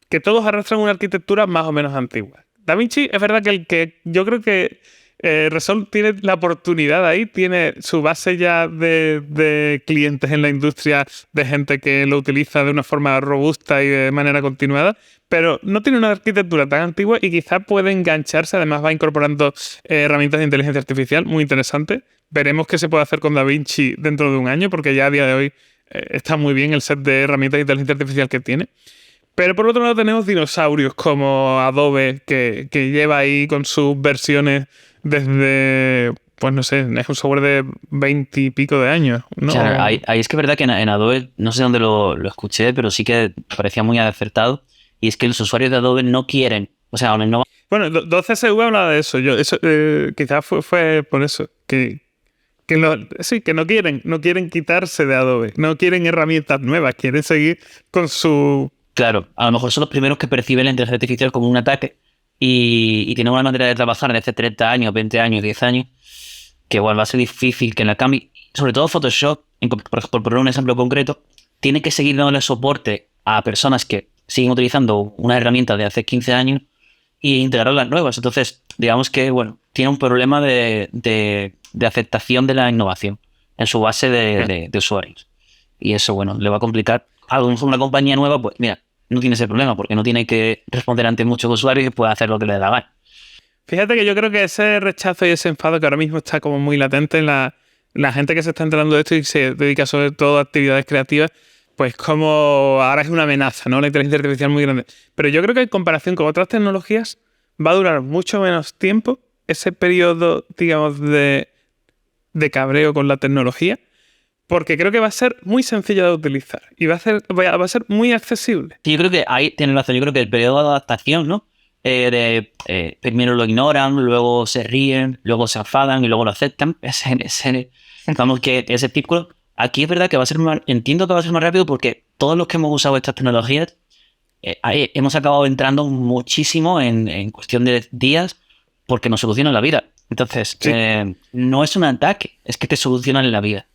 que todos arrastran una arquitectura más o menos antigua. DaVinci es verdad que yo creo que Resolve tiene la oportunidad ahí, tiene su base ya de clientes en la industria, de gente que lo utiliza de una forma robusta y de manera continuada, pero no tiene una arquitectura tan antigua y quizá puede engancharse. Además va incorporando herramientas de inteligencia artificial muy interesantes. Veremos qué se puede hacer con DaVinci dentro de un año, porque ya a día de hoy está muy bien el set de herramientas de inteligencia artificial que tiene. Pero por otro lado tenemos dinosaurios como Adobe, que lleva ahí con sus versiones desde pues no sé, es un software de 20 y pico de años, ¿no? Claro, ahí es que es verdad que en Adobe, no sé dónde lo escuché, pero sí que parecía muy acertado. Y es que los usuarios de Adobe no quieren, o sea, no. Bueno, 12SV hablaba de eso. Eso quizás fue por eso. Sí, que no quieren quitarse de Adobe. No quieren herramientas nuevas. Quieren seguir con su... Claro, a lo mejor son los primeros que perciben la inteligencia artificial como un ataque y tienen una manera de trabajar de hace 30 años, 20 años, 10 años, que bueno, va a ser difícil que la cambie. Sobre todo Photoshop, por poner un ejemplo concreto, tiene que seguir dándole soporte a personas que siguen utilizando una herramienta de hace 15 años e integrar las nuevas. Entonces, digamos que, bueno, tiene un problema de aceptación de la innovación en su base de usuarios. Y eso, bueno, le va a complicar. A lo mejor una compañía nueva, pues mira, no tiene ese problema porque no tiene que responder ante muchos usuarios y puede hacer lo que le da la gana. Fíjate que yo creo que ese rechazo y ese enfado que ahora mismo está como muy latente en la gente que se está enterando de esto y se dedica sobre todo a actividades creativas, pues como ahora es una amenaza, ¿no? La inteligencia artificial muy grande. Pero yo creo que en comparación con otras tecnologías va a durar mucho menos tiempo ese periodo, digamos, de cabreo con la tecnología, porque creo que va a ser muy sencilla de utilizar y va a ser muy accesible. Sí, yo creo que ahí tiene razón. Yo creo que el periodo de adaptación, ¿no? Primero lo ignoran, luego se ríen, luego se enfadan y luego lo aceptan. Vamos, que ese círculo. Aquí es verdad que va a ser más, entiendo que va a ser más rápido porque todos los que hemos usado estas tecnologías hemos acabado entrando muchísimo en cuestión de días porque nos solucionan la vida. Entonces, Sí. no es un ataque, es que te solucionan la vida.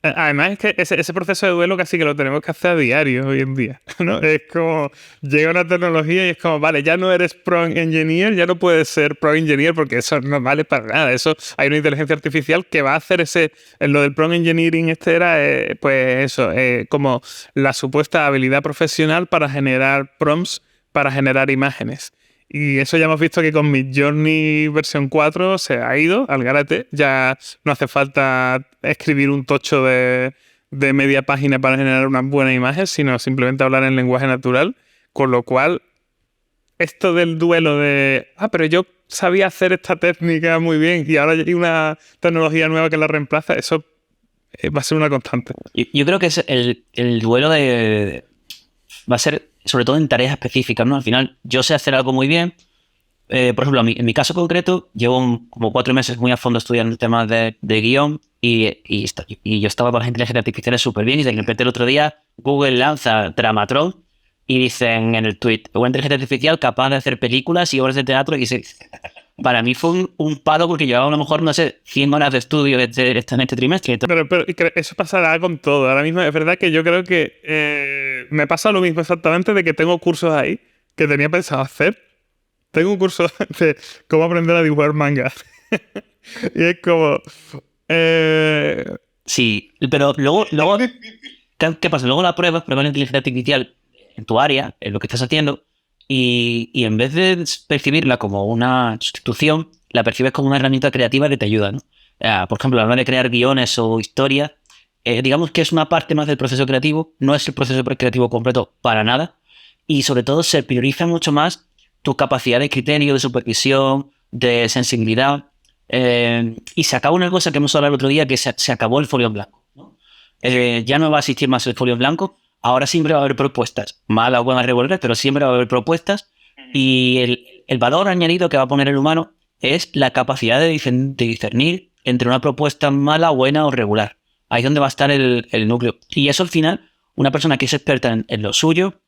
Además es que ese proceso de duelo casi que lo tenemos que hacer a diario hoy en día, ¿no? Es como, llega una tecnología y es como, vale, ya no eres prompt engineer, ya no puedes ser prompt engineer porque eso no vale para nada. Eso, hay una inteligencia artificial que va a hacer lo del prompt engineering era, pues eso, como la supuesta habilidad profesional para generar prompts, para generar imágenes. Y eso ya hemos visto que con Midjourney versión 4 se ha ido al garete. Ya no hace falta escribir un tocho de media página para generar una buena imagen, sino simplemente hablar en lenguaje natural. Con lo cual, esto del duelo de, pero yo sabía hacer esta técnica muy bien y ahora hay una tecnología nueva que la reemplaza, eso va a ser una constante. Yo creo que es el duelo va a ser sobre todo en tareas específicas, ¿no? Al final, yo sé hacer algo muy bien. Por ejemplo, en mi caso concreto, llevo como 4 meses muy a fondo estudiando temas de guión y yo estaba con las inteligencias artificiales súper bien y de repente el otro día Google lanza Dramatron y dicen en el tweet, una inteligencia artificial capaz de hacer películas y obras de teatro para mí fue un palo porque llevaba a lo mejor, no sé, 100 horas de estudio en este trimestre. Pero eso pasará con todo. Ahora mismo es verdad que yo creo que me pasa lo mismo exactamente de que tengo cursos ahí que tenía pensado hacer. Tengo un curso de cómo aprender a dibujar manga. Y es como... Sí, pero luego ¿qué pasa? Luego la pruebas la inteligencia artificial en tu área, en lo que estás haciendo, y en vez de percibirla como una sustitución, la percibes como una herramienta creativa que te ayuda, ¿no? Por ejemplo, a la hora de crear guiones o historias, digamos que es una parte más del proceso creativo, no es el proceso creativo completo para nada, y sobre todo se prioriza mucho más tu capacidad de criterio, de supervisión, de sensibilidad, y se acaba una cosa que hemos hablado el otro día, que se acabó el folio en blanco, ¿no? Ya no va a existir más el folio en blanco. Ahora siempre va a haber propuestas, malas o buenas, regulares, pero siempre va a haber propuestas. Y el valor añadido que va a poner el humano es la capacidad de discernir entre una propuesta mala, buena o regular. Ahí es donde va a estar el núcleo. Y eso al final, una persona que es experta en lo suyo,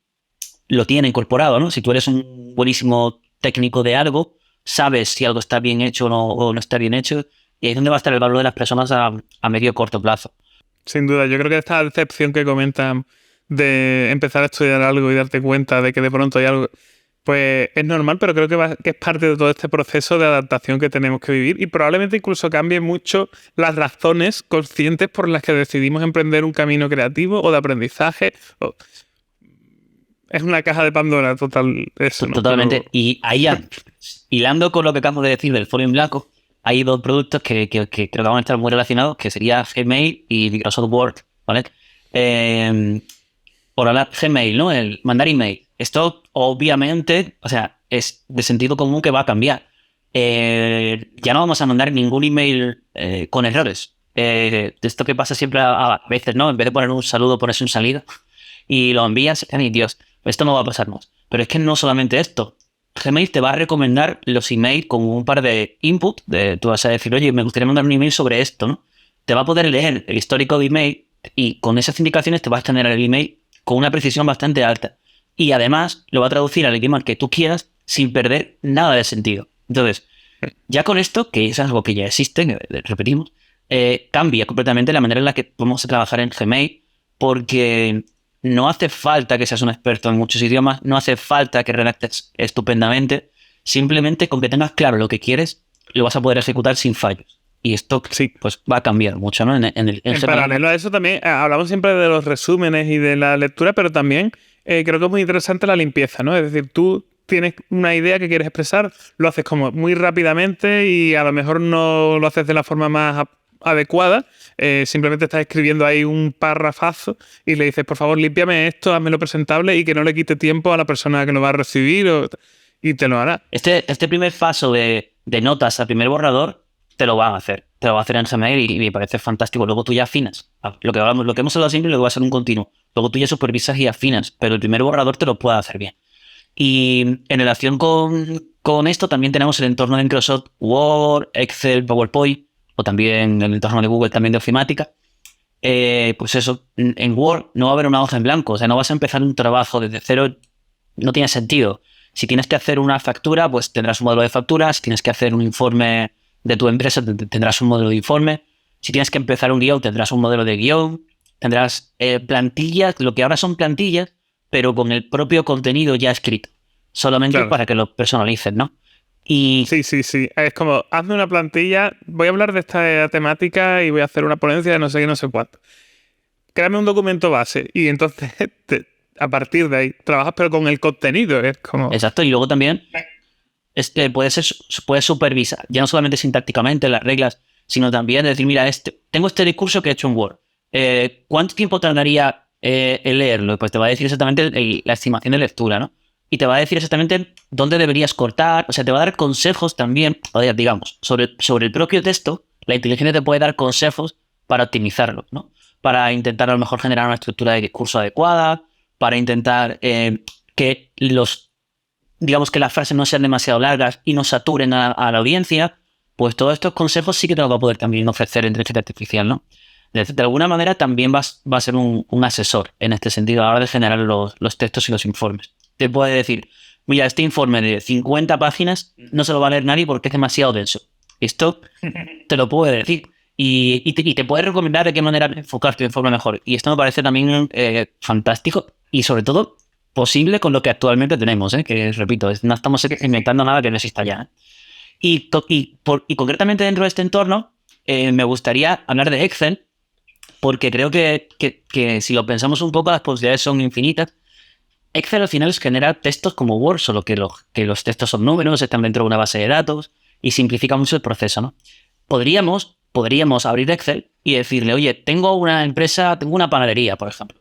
lo tiene incorporado, ¿no? Si tú eres un buenísimo técnico de algo, sabes si algo está bien hecho o no está bien hecho. Y ahí es donde va a estar el valor de las personas a medio o corto plazo. Sin duda, yo creo que esta decepción que comentan de empezar a estudiar algo y darte cuenta de que de pronto hay algo, pues es normal, pero creo que es parte de todo este proceso de adaptación que tenemos que vivir y probablemente incluso cambie mucho las razones conscientes por las que decidimos emprender un camino creativo o de aprendizaje. Es una caja de Pandora total eso, ¿no? Totalmente. Pero... Y ahí, hilando con lo que acabo de decir del folio en blanco, hay 2 productos que creo que van a estar muy relacionados, que sería Gmail y Microsoft Word, ¿vale? Por hablar Gmail, ¿no? El mandar email. Esto, obviamente, o sea, es de sentido común que va a cambiar. ya no vamos a mandar ningún email con errores. Esto que pasa siempre a veces, ¿no? En vez de poner un saludo, pones un salido y lo envías. Ay, Dios, esto no va a pasar más. Pero es que no solamente esto. Gmail te va a recomendar los emails con un par de input. Tú vas a decir, oye, me gustaría mandar un email sobre esto, ¿no? Te va a poder leer el histórico de email y con esas indicaciones te vas a generar el email con una precisión bastante alta. Y además lo va a traducir al idioma que tú quieras sin perder nada de sentido. Entonces, ya con esto, que es algo que ya existe, repetimos, cambia completamente la manera en la que vamos a trabajar en Gmail, porque no hace falta que seas un experto en muchos idiomas, no hace falta que redactes estupendamente, simplemente con que tengas claro lo que quieres, lo vas a poder ejecutar sin fallos. Y esto Sí. pues va a cambiar mucho, ¿no? En Gmail. Paralelo a eso también, hablamos siempre de los resúmenes y de la lectura, pero también creo que es muy interesante la limpieza, ¿no? Es decir, tú tienes una idea que quieres expresar, lo haces como muy rápidamente y a lo mejor no lo haces de la forma más adecuada, simplemente estás escribiendo ahí un párrafazo y le dices, por favor, límpiame esto, házmelo presentable y que no le quite tiempo a la persona que lo va a recibir y te lo hará. Este primer paso de notas al primer borrador te lo van a hacer. Te lo va a hacer en Gmail y me parece fantástico. Luego tú ya afinas. Lo que hablamos, lo que hemos hablado siempre, lo va a ser un continuo. Luego tú ya supervisas y afinas, pero el primer borrador te lo puede hacer bien. Y en relación con esto también tenemos el entorno de Microsoft Word, Excel, PowerPoint, o también el entorno de Google también de ofimática. Pues eso, en Word no va a haber una hoja en blanco, o sea, no vas a empezar un trabajo desde cero, no tiene sentido. Si tienes que hacer una factura, pues tendrás un modelo de facturas. Si tienes que hacer un informe de tu empresa, tendrás un modelo de informe. Si tienes que empezar un guión, tendrás un modelo de guión. Tendrás plantillas, lo que ahora son plantillas, pero con el propio contenido ya escrito. Solamente Claro. para que lo personalicen, ¿no? Y Sí. Es como, hazme una plantilla, voy a hablar de esta temática y voy a hacer una ponencia de no sé qué, no sé cuánto. Créame un documento base y entonces a partir de ahí trabajas pero con el contenido. Es como... exacto, y luego también puedes supervisar, ya no solamente sintácticamente las reglas, sino también decir, mira, tengo este discurso que he hecho en Word. ¿Cuánto tiempo tardaría en leerlo? Pues te va a decir exactamente la estimación de lectura, ¿no? Y te va a decir exactamente dónde deberías cortar, o sea, te va a dar consejos también, o sea, digamos, sobre el propio texto, la inteligencia te puede dar consejos para optimizarlo, ¿no? Para intentar a lo mejor generar una estructura de discurso adecuada, para intentar que digamos que las frases no sean demasiado largas y no saturen a la audiencia, pues todos estos consejos sí que te los va a poder también ofrecer inteligencia artificial, ¿no? De alguna manera también va a ser un asesor en este sentido a la hora de generar los textos y los informes. Te puede decir, mira, este informe de 50 páginas no se lo va a leer nadie porque es demasiado denso. Esto te lo puede decir. Y te puede recomendar de qué manera enfocar tu informe mejor. Y esto me parece también fantástico y sobre todo posible con lo que actualmente tenemos, que repito, no estamos inventando nada que no exista ya. Y concretamente dentro de este entorno me gustaría hablar de Excel, porque creo que si lo pensamos un poco las posibilidades son infinitas. Excel al final genera textos como Word, solo que los textos son números, están dentro de una base de datos y simplifica mucho el proceso, ¿no? Podríamos abrir Excel y decirle, oye, tengo una empresa, tengo una panadería, por ejemplo.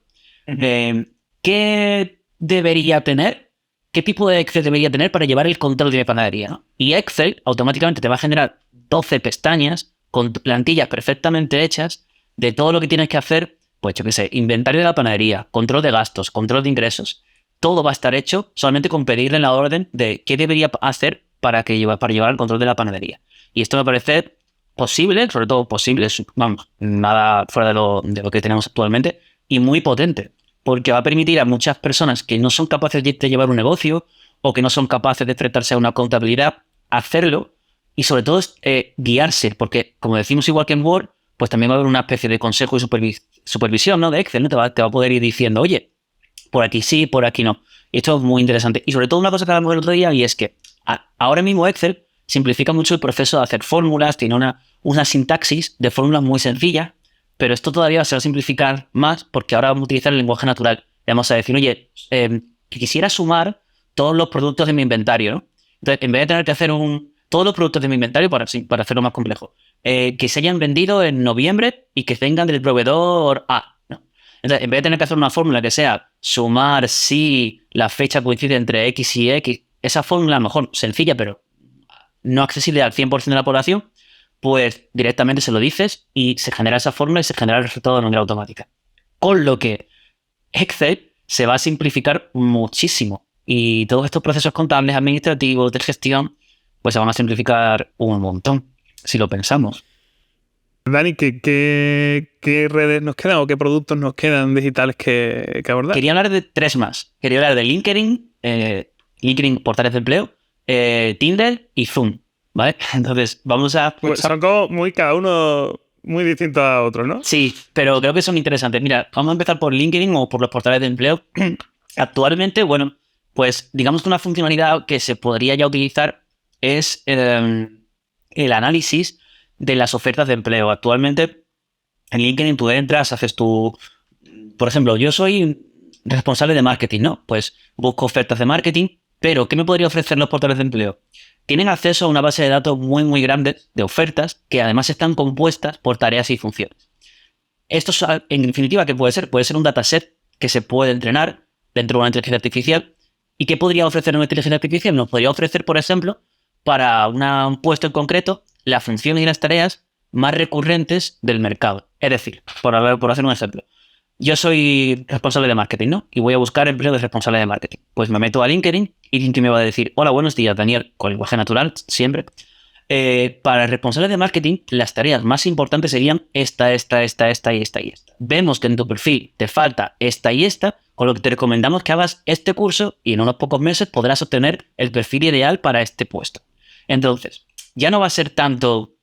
¿Qué debería tener? ¿Qué tipo de Excel debería tener para llevar el control de mi panadería, ¿no? Y Excel automáticamente te va a generar 12 pestañas con plantillas perfectamente hechas de todo lo que tienes que hacer, pues yo qué sé, inventario de la panadería, control de gastos, control de ingresos. Todo va a estar hecho solamente con pedirle la orden de qué debería hacer para llevar el control de la panadería. Y esto me parece posible, sobre todo posible, vamos, nada fuera de lo que tenemos actualmente, y muy potente, porque va a permitir a muchas personas que no son capaces de llevar un negocio o que no son capaces de enfrentarse a una contabilidad, hacerlo y sobre todo guiarse, porque como decimos igual que en Word, pues también va a haber una especie de consejo y supervisión, ¿no? De Excel, ¿no? Te va a poder ir diciendo, oye, por aquí sí, por aquí no. Y esto es muy interesante. Y sobre todo una cosa que hablamos el otro día, y es que ahora mismo Excel simplifica mucho el proceso de hacer fórmulas, tiene una sintaxis de fórmulas muy sencilla, pero esto todavía se va a simplificar más porque ahora vamos a utilizar el lenguaje natural. Le vamos a decir, oye, que quisiera sumar todos los productos de mi inventario, ¿no? Entonces, en vez de tener que hacer todos los productos de mi inventario para hacerlo más complejo, que se hayan vendido en noviembre y que vengan del proveedor A, ¿no? Entonces, en vez de tener que hacer una fórmula que sea sumar si la fecha coincide entre X y X, esa fórmula a lo mejor sencilla, pero no accesible al 100% de la población, pues directamente se lo dices y se genera esa fórmula y se genera el resultado de manera automática. Con lo que Excel se va a simplificar muchísimo y todos estos procesos contables, administrativos, de gestión, pues se van a simplificar un montón, si lo pensamos. Dani, ¿qué redes nos quedan o qué productos nos quedan digitales que abordar? Quería hablar de 3 más. Quería hablar de LinkedIn, LinkedIn portales de empleo, Tinder y Zoom, ¿vale? Entonces, vamos a... Pues son como cada uno muy distinto a otro, ¿no? Sí, pero creo que son interesantes. Mira, vamos a empezar por LinkedIn o por los portales de empleo. Actualmente, bueno, pues digamos que una funcionalidad que se podría ya utilizar es el análisis de las ofertas de empleo. Actualmente, en LinkedIn tú entras, haces tu... Por ejemplo, yo soy responsable de marketing, ¿no? Pues busco ofertas de marketing, pero ¿qué me podría ofrecer los portales de empleo? Tienen acceso a una base de datos muy, muy grande de ofertas que además están compuestas por tareas y funciones. Esto, en definitiva, ¿qué puede ser? Puede ser un dataset que se puede entrenar dentro de una inteligencia artificial. ¿Y qué podría ofrecer una inteligencia artificial? Nos podría ofrecer, por ejemplo, para un puesto en concreto, las funciones y las tareas más recurrentes del mercado. Es decir, por hacer un ejemplo, yo soy responsable de marketing, ¿no? Y voy a buscar empleo de responsable de marketing. Pues me meto a LinkedIn y LinkedIn me va a decir: hola, buenos días, Daniel, con lenguaje natural, siempre. Para el responsable de marketing, las tareas más importantes serían esta y esta. Vemos que en tu perfil te falta esta y esta, con lo que te recomendamos que hagas este curso y en unos pocos meses podrás obtener el perfil ideal para este puesto. Entonces, ya no va a ser tanto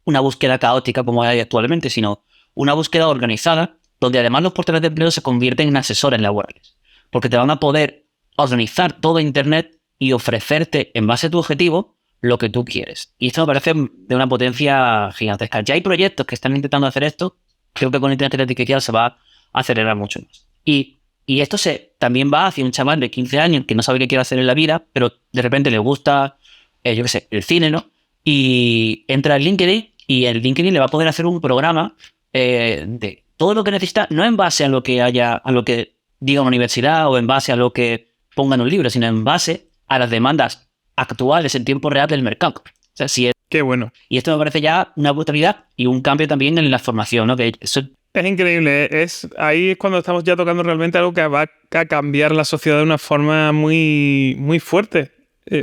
una búsqueda caótica como hay actualmente, sino una búsqueda organizada, donde además los portales de empleo se convierten en asesores laborales, porque te van a poder organizar todo Internet y ofrecerte, en base a tu objetivo, lo que tú quieres. Y esto me parece de una potencia gigantesca. Ya hay proyectos que están intentando hacer esto. Creo que con inteligencia artificial se va a acelerar mucho más. Y esto también va hacia un chaval de 15 años que no sabe qué quiere hacer en la vida, pero de repente le gusta, yo qué sé, el cine, ¿no? Y entra en LinkedIn y el LinkedIn le va a poder hacer un programa de todo lo que necesita, no en base a lo que diga una universidad o en base a lo que ponga en un libro, sino en base a las demandas actuales en tiempo real del mercado. O sea, Qué bueno. Y esto me parece ya una brutalidad y un cambio también en la formación, ¿no? Es increíble. Ahí es cuando estamos ya tocando realmente algo que va a cambiar la sociedad de una forma muy, muy fuerte.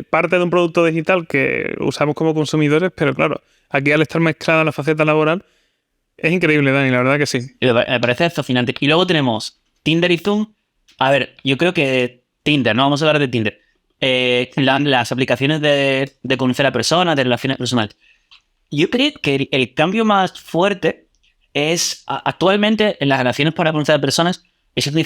Parte de un producto digital que usamos como consumidores, pero claro, aquí al estar mezclada la faceta laboral, es increíble, Dani, la verdad que sí. Me parece fascinante. Y luego tenemos Tinder y Zoom. A ver, yo creo que Tinder, ¿no? Vamos a hablar de Tinder. Las aplicaciones de conocer a personas, de relaciones personales. Yo creo que el cambio más fuerte es actualmente en las relaciones para conocer a personas existen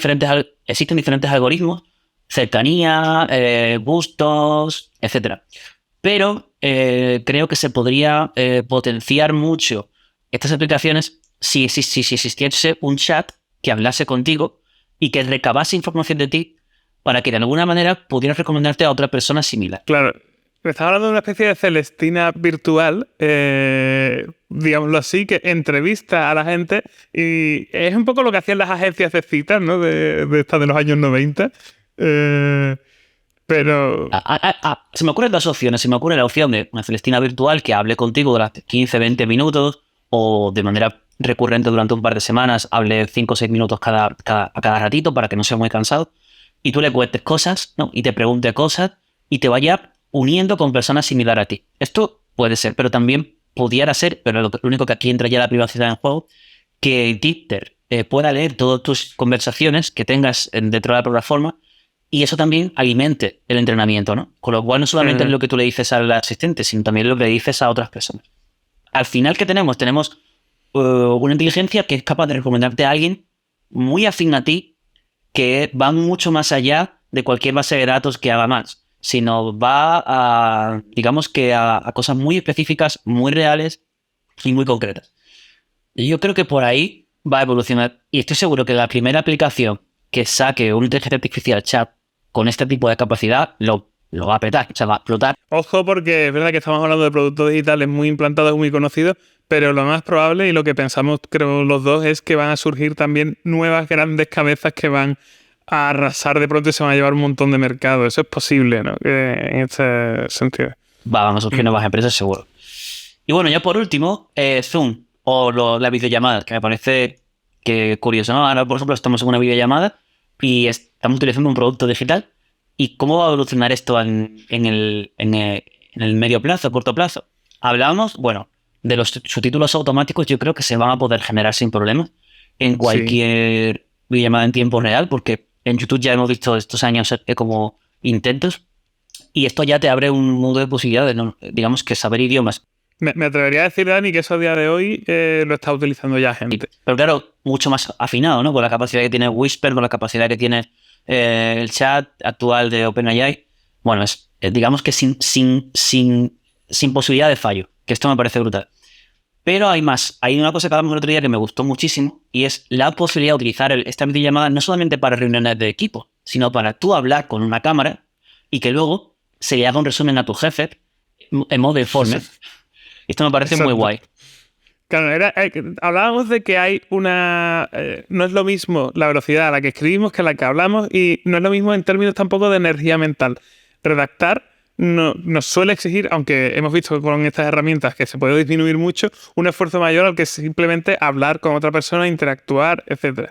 diferentes algoritmos, cercanía, gustos, etcétera. Pero creo que se podría potenciar mucho estas aplicaciones si existiese un chat que hablase contigo y que recabase información de ti para que de alguna manera pudieras recomendarte a otra persona similar. Claro. Me estás hablando de una especie de Celestina virtual, digámoslo así, que entrevista a la gente y es un poco lo que hacían las agencias de citas, ¿no? De estas de los años 90. Pero... Se me ocurren 2 opciones. Se me ocurre la opción de una Celestina virtual que hable contigo durante 15, 20 minutos o de manera recurrente durante un par de semanas, hable 5 o 6 minutos a cada ratito para que no sea muy cansado. Y tú le cuentes cosas, ¿no? Y te pregunte cosas y te vaya uniendo con personas similares a ti. Esto puede ser, pero también pudiera ser, pero lo único que aquí entra ya la privacidad en juego, que Tinder pueda leer todas tus conversaciones que tengas dentro de la plataforma y eso también alimente el entrenamiento, ¿no? Con lo cual no solamente es lo que tú le dices al asistente, sino también lo que le dices a otras personas. Al final, ¿qué tenemos? Tenemos una inteligencia que es capaz de recomendarte a alguien muy afín a ti, que va mucho más allá de cualquier base de datos que haga más, sino va a, digamos que a cosas muy específicas, muy reales y muy concretas. Y yo creo que por ahí va a evolucionar. Y estoy seguro que la primera aplicación que saque una inteligencia artificial chat con este tipo de capacidad lo va a petar, o sea, va a explotar. Ojo, porque es verdad que estamos hablando de productos digitales muy implantados, muy conocidos, pero lo más probable y lo que pensamos, creo, los dos, es que van a surgir también nuevas grandes cabezas que van a arrasar de pronto y se van a llevar un montón de mercado. Eso es posible, ¿no? En este sentido. van a surgir nuevas empresas seguro. Y bueno, ya por último, Zoom o la videollamada, que me parece que curioso, ¿no? Ahora, por ejemplo, estamos en una videollamada y estamos utilizando un producto digital. ¿Y cómo va a evolucionar esto en el medio plazo, corto plazo? Hablábamos, bueno, de los subtítulos automáticos. Yo creo que se van a poder generar sin problemas en cualquier videollamada en tiempo real, porque en YouTube ya hemos visto estos años como intentos, y esto ya te abre un mundo de posibilidades, ¿no? Digamos que saber idiomas. Me atrevería a decir, Dani, que eso a día de hoy lo está utilizando ya gente. Pero claro, mucho más afinado, ¿no? Con la capacidad que tiene Whisper, con la capacidad que tiene el chat actual de OpenAI. Bueno, digamos que sin posibilidad de fallo, que esto me parece brutal. Pero hay más. Hay una cosa que hablamos el otro día que me gustó muchísimo, y es la posibilidad de utilizar esta videollamada no solamente para reuniones de equipo, sino para tú hablar con una cámara y que luego se le haga un resumen a tu jefe en modo informe. Esto me parece muy guay. Claro, hablábamos de que hay una... no es lo mismo la velocidad a la que escribimos que a la que hablamos, y no es lo mismo en términos tampoco de energía mental. Redactar nos suele exigir, aunque hemos visto con estas herramientas que se puede disminuir mucho, un esfuerzo mayor al que simplemente hablar con otra persona, interactuar, etc.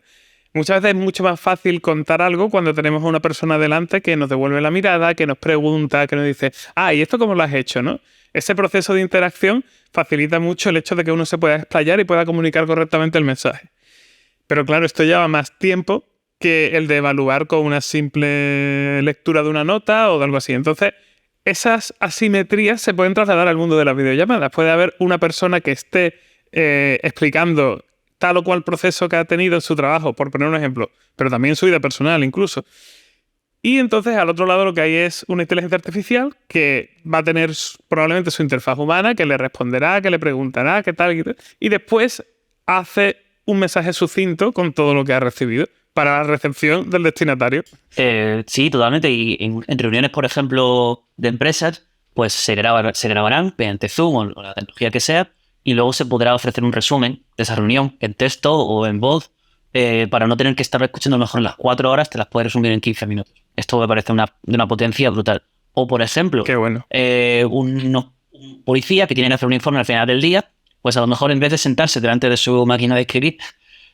Muchas veces es mucho más fácil contar algo cuando tenemos a una persona delante que nos devuelve la mirada, que nos pregunta, que nos dice, ¿y esto cómo lo has hecho, no? Ese proceso de interacción facilita mucho el hecho de que uno se pueda explayar y pueda comunicar correctamente el mensaje. Pero claro, esto lleva más tiempo que el de evaluar con una simple lectura de una nota o de algo así. Entonces, esas asimetrías se pueden trasladar al mundo de las videollamadas. Puede haber una persona que esté explicando tal o cual proceso que ha tenido en su trabajo, por poner un ejemplo, pero también su vida personal incluso. Y entonces al otro lado lo que hay es una inteligencia artificial que va a tener probablemente su interfaz humana, que le responderá, que le preguntará, qué tal, y después hace un mensaje sucinto con todo lo que ha recibido para la recepción del destinatario. Sí, totalmente. Y en reuniones, por ejemplo, de empresas, pues se grabarán mediante Zoom o la tecnología que sea, y luego se podrá ofrecer un resumen de esa reunión en texto o en voz, para no tener que estar escuchando a lo mejor en las 4 horas, te las puedes resumir en 15 minutos. Esto me parece de una potencia brutal. O, por ejemplo, qué bueno, un policía que tiene que hacer un informe al final del día, pues a lo mejor en vez de sentarse delante de su máquina de escribir,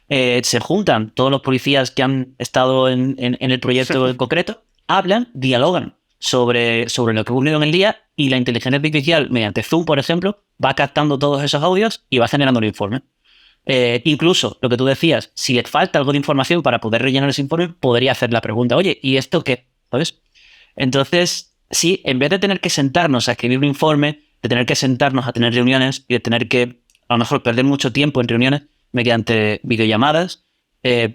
se juntan todos los policías que han estado en el proyecto en concreto, hablan, dialogan sobre lo que ha ocurrido en el día, y la inteligencia artificial, mediante Zoom, por ejemplo, va captando todos esos audios y va generando un informe. Incluso, lo que tú decías, si le falta algo de información para poder rellenar ese informe, podría hacer la pregunta, oye, ¿y esto qué? ¿Sabes? Entonces, sí, en vez de tener que sentarnos a escribir un informe, de tener que sentarnos a tener reuniones y de tener que, a lo mejor, perder mucho tiempo en reuniones, mediante videollamadas,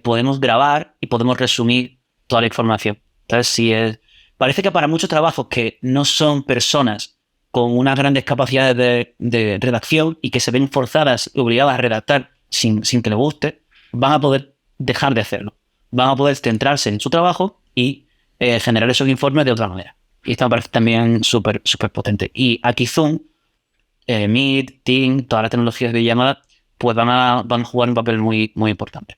podemos grabar y podemos resumir toda la información. Entonces, sí, parece que para muchos trabajos que no son personas con unas grandes capacidades de redacción y que se ven forzadas y obligadas a redactar sin que les guste, van a poder dejar de hacerlo. Van a poder centrarse en su trabajo y generar esos informes de otra manera. Y esto me parece también súper potente. Y aquí Zoom, Meet, Teams, todas las tecnologías de llamada, pues van a jugar un papel muy, muy importante.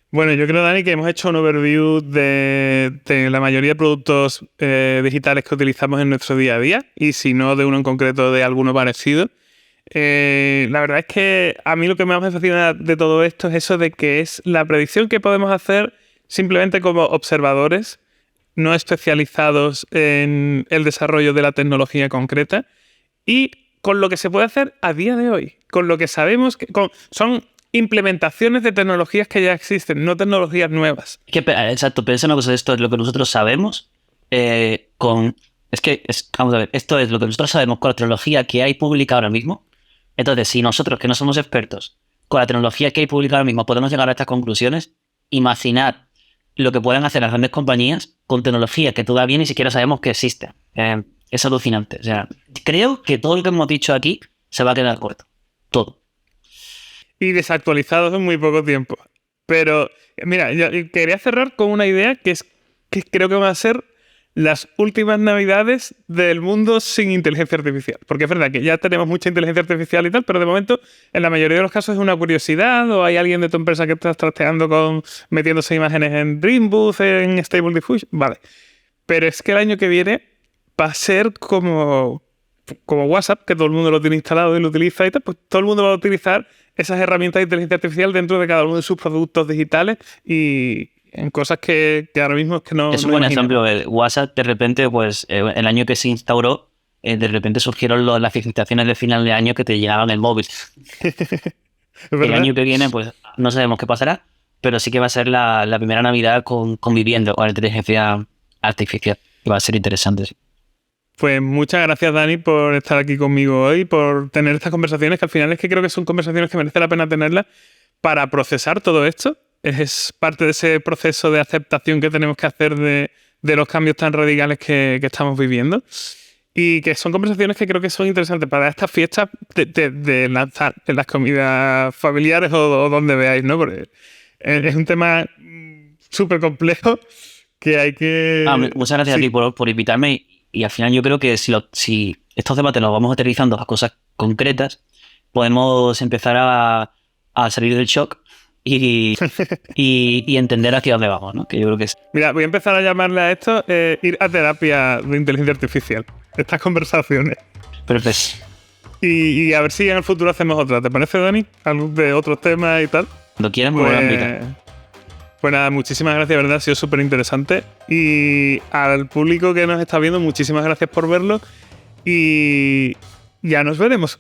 Bueno, yo creo, Dani, que hemos hecho un overview de la mayoría de productos digitales que utilizamos en nuestro día a día, y si no de uno en concreto, de alguno parecido. La verdad es que a mí lo que más me fascina de todo esto es eso de que es la predicción que podemos hacer simplemente como observadores, no especializados en el desarrollo de la tecnología concreta, y con lo que se puede hacer a día de hoy, con lo que sabemos que son implementaciones de tecnologías que ya existen, no tecnologías nuevas. Exacto, piensa una cosa, esto es lo que nosotros sabemos vamos a ver, esto es lo que nosotros sabemos con la tecnología que hay pública ahora mismo. Entonces, si nosotros, que no somos expertos, con la tecnología que hay pública ahora mismo podemos llegar a estas conclusiones, imaginar lo que pueden hacer las grandes compañías con tecnología que todavía ni siquiera sabemos que existe. Es alucinante. O sea, creo que todo lo que hemos dicho aquí se va a quedar corto. Todo. Y desactualizados en muy poco tiempo. Pero, mira, yo quería cerrar con una idea que creo que van a ser las últimas navidades del mundo sin inteligencia artificial. Porque es verdad que ya tenemos mucha inteligencia artificial y tal, pero de momento, en la mayoría de los casos es una curiosidad, o hay alguien de tu empresa que está trasteando metiéndose imágenes en Dream Booth, en Stable Diffusion. Vale. Pero es que el año que viene va a ser como WhatsApp, que todo el mundo lo tiene instalado y lo utiliza y tal, pues todo el mundo va a utilizar esas herramientas de inteligencia artificial dentro de cada uno de sus productos digitales y en cosas que ahora mismo es que no. Es un buen ejemplo. El WhatsApp, de repente, pues el año que se instauró, de repente surgieron las felicitaciones de final de año que te llegaban el móvil. El año que viene, pues no sabemos qué pasará, pero sí que va a ser la primera Navidad conviviendo con la inteligencia artificial. Y va a ser interesante, sí. Pues muchas gracias, Dani, por estar aquí conmigo hoy, por tener estas conversaciones, que al final es que creo que son conversaciones que merece la pena tenerlas para procesar todo esto. Es parte de ese proceso de aceptación que tenemos que hacer de los cambios tan radicales que estamos viviendo. Y que son conversaciones que creo que son interesantes para estas fiestas de lanzar en las comidas familiares o donde veáis, ¿no? Porque es un tema súper complejo que hay que... Muchas gracias a ti por invitarme. Y al final yo creo que si estos debates los vamos aterrizando a cosas concretas, podemos empezar a salir del shock y entender hacia dónde vamos, ¿no? Que yo creo que es... Mira, voy a empezar a llamarle a esto ir a terapia de inteligencia artificial. Estas conversaciones. Perfecto. Y a ver si en el futuro hacemos otra. ¿Te parece, Dani? Algo de otros temas y tal. Cuando quieras me voy a invitar. Pues nada, muchísimas gracias, de verdad, ha sido súper interesante. Y al público que nos está viendo, muchísimas gracias por verlo. Y ya nos veremos.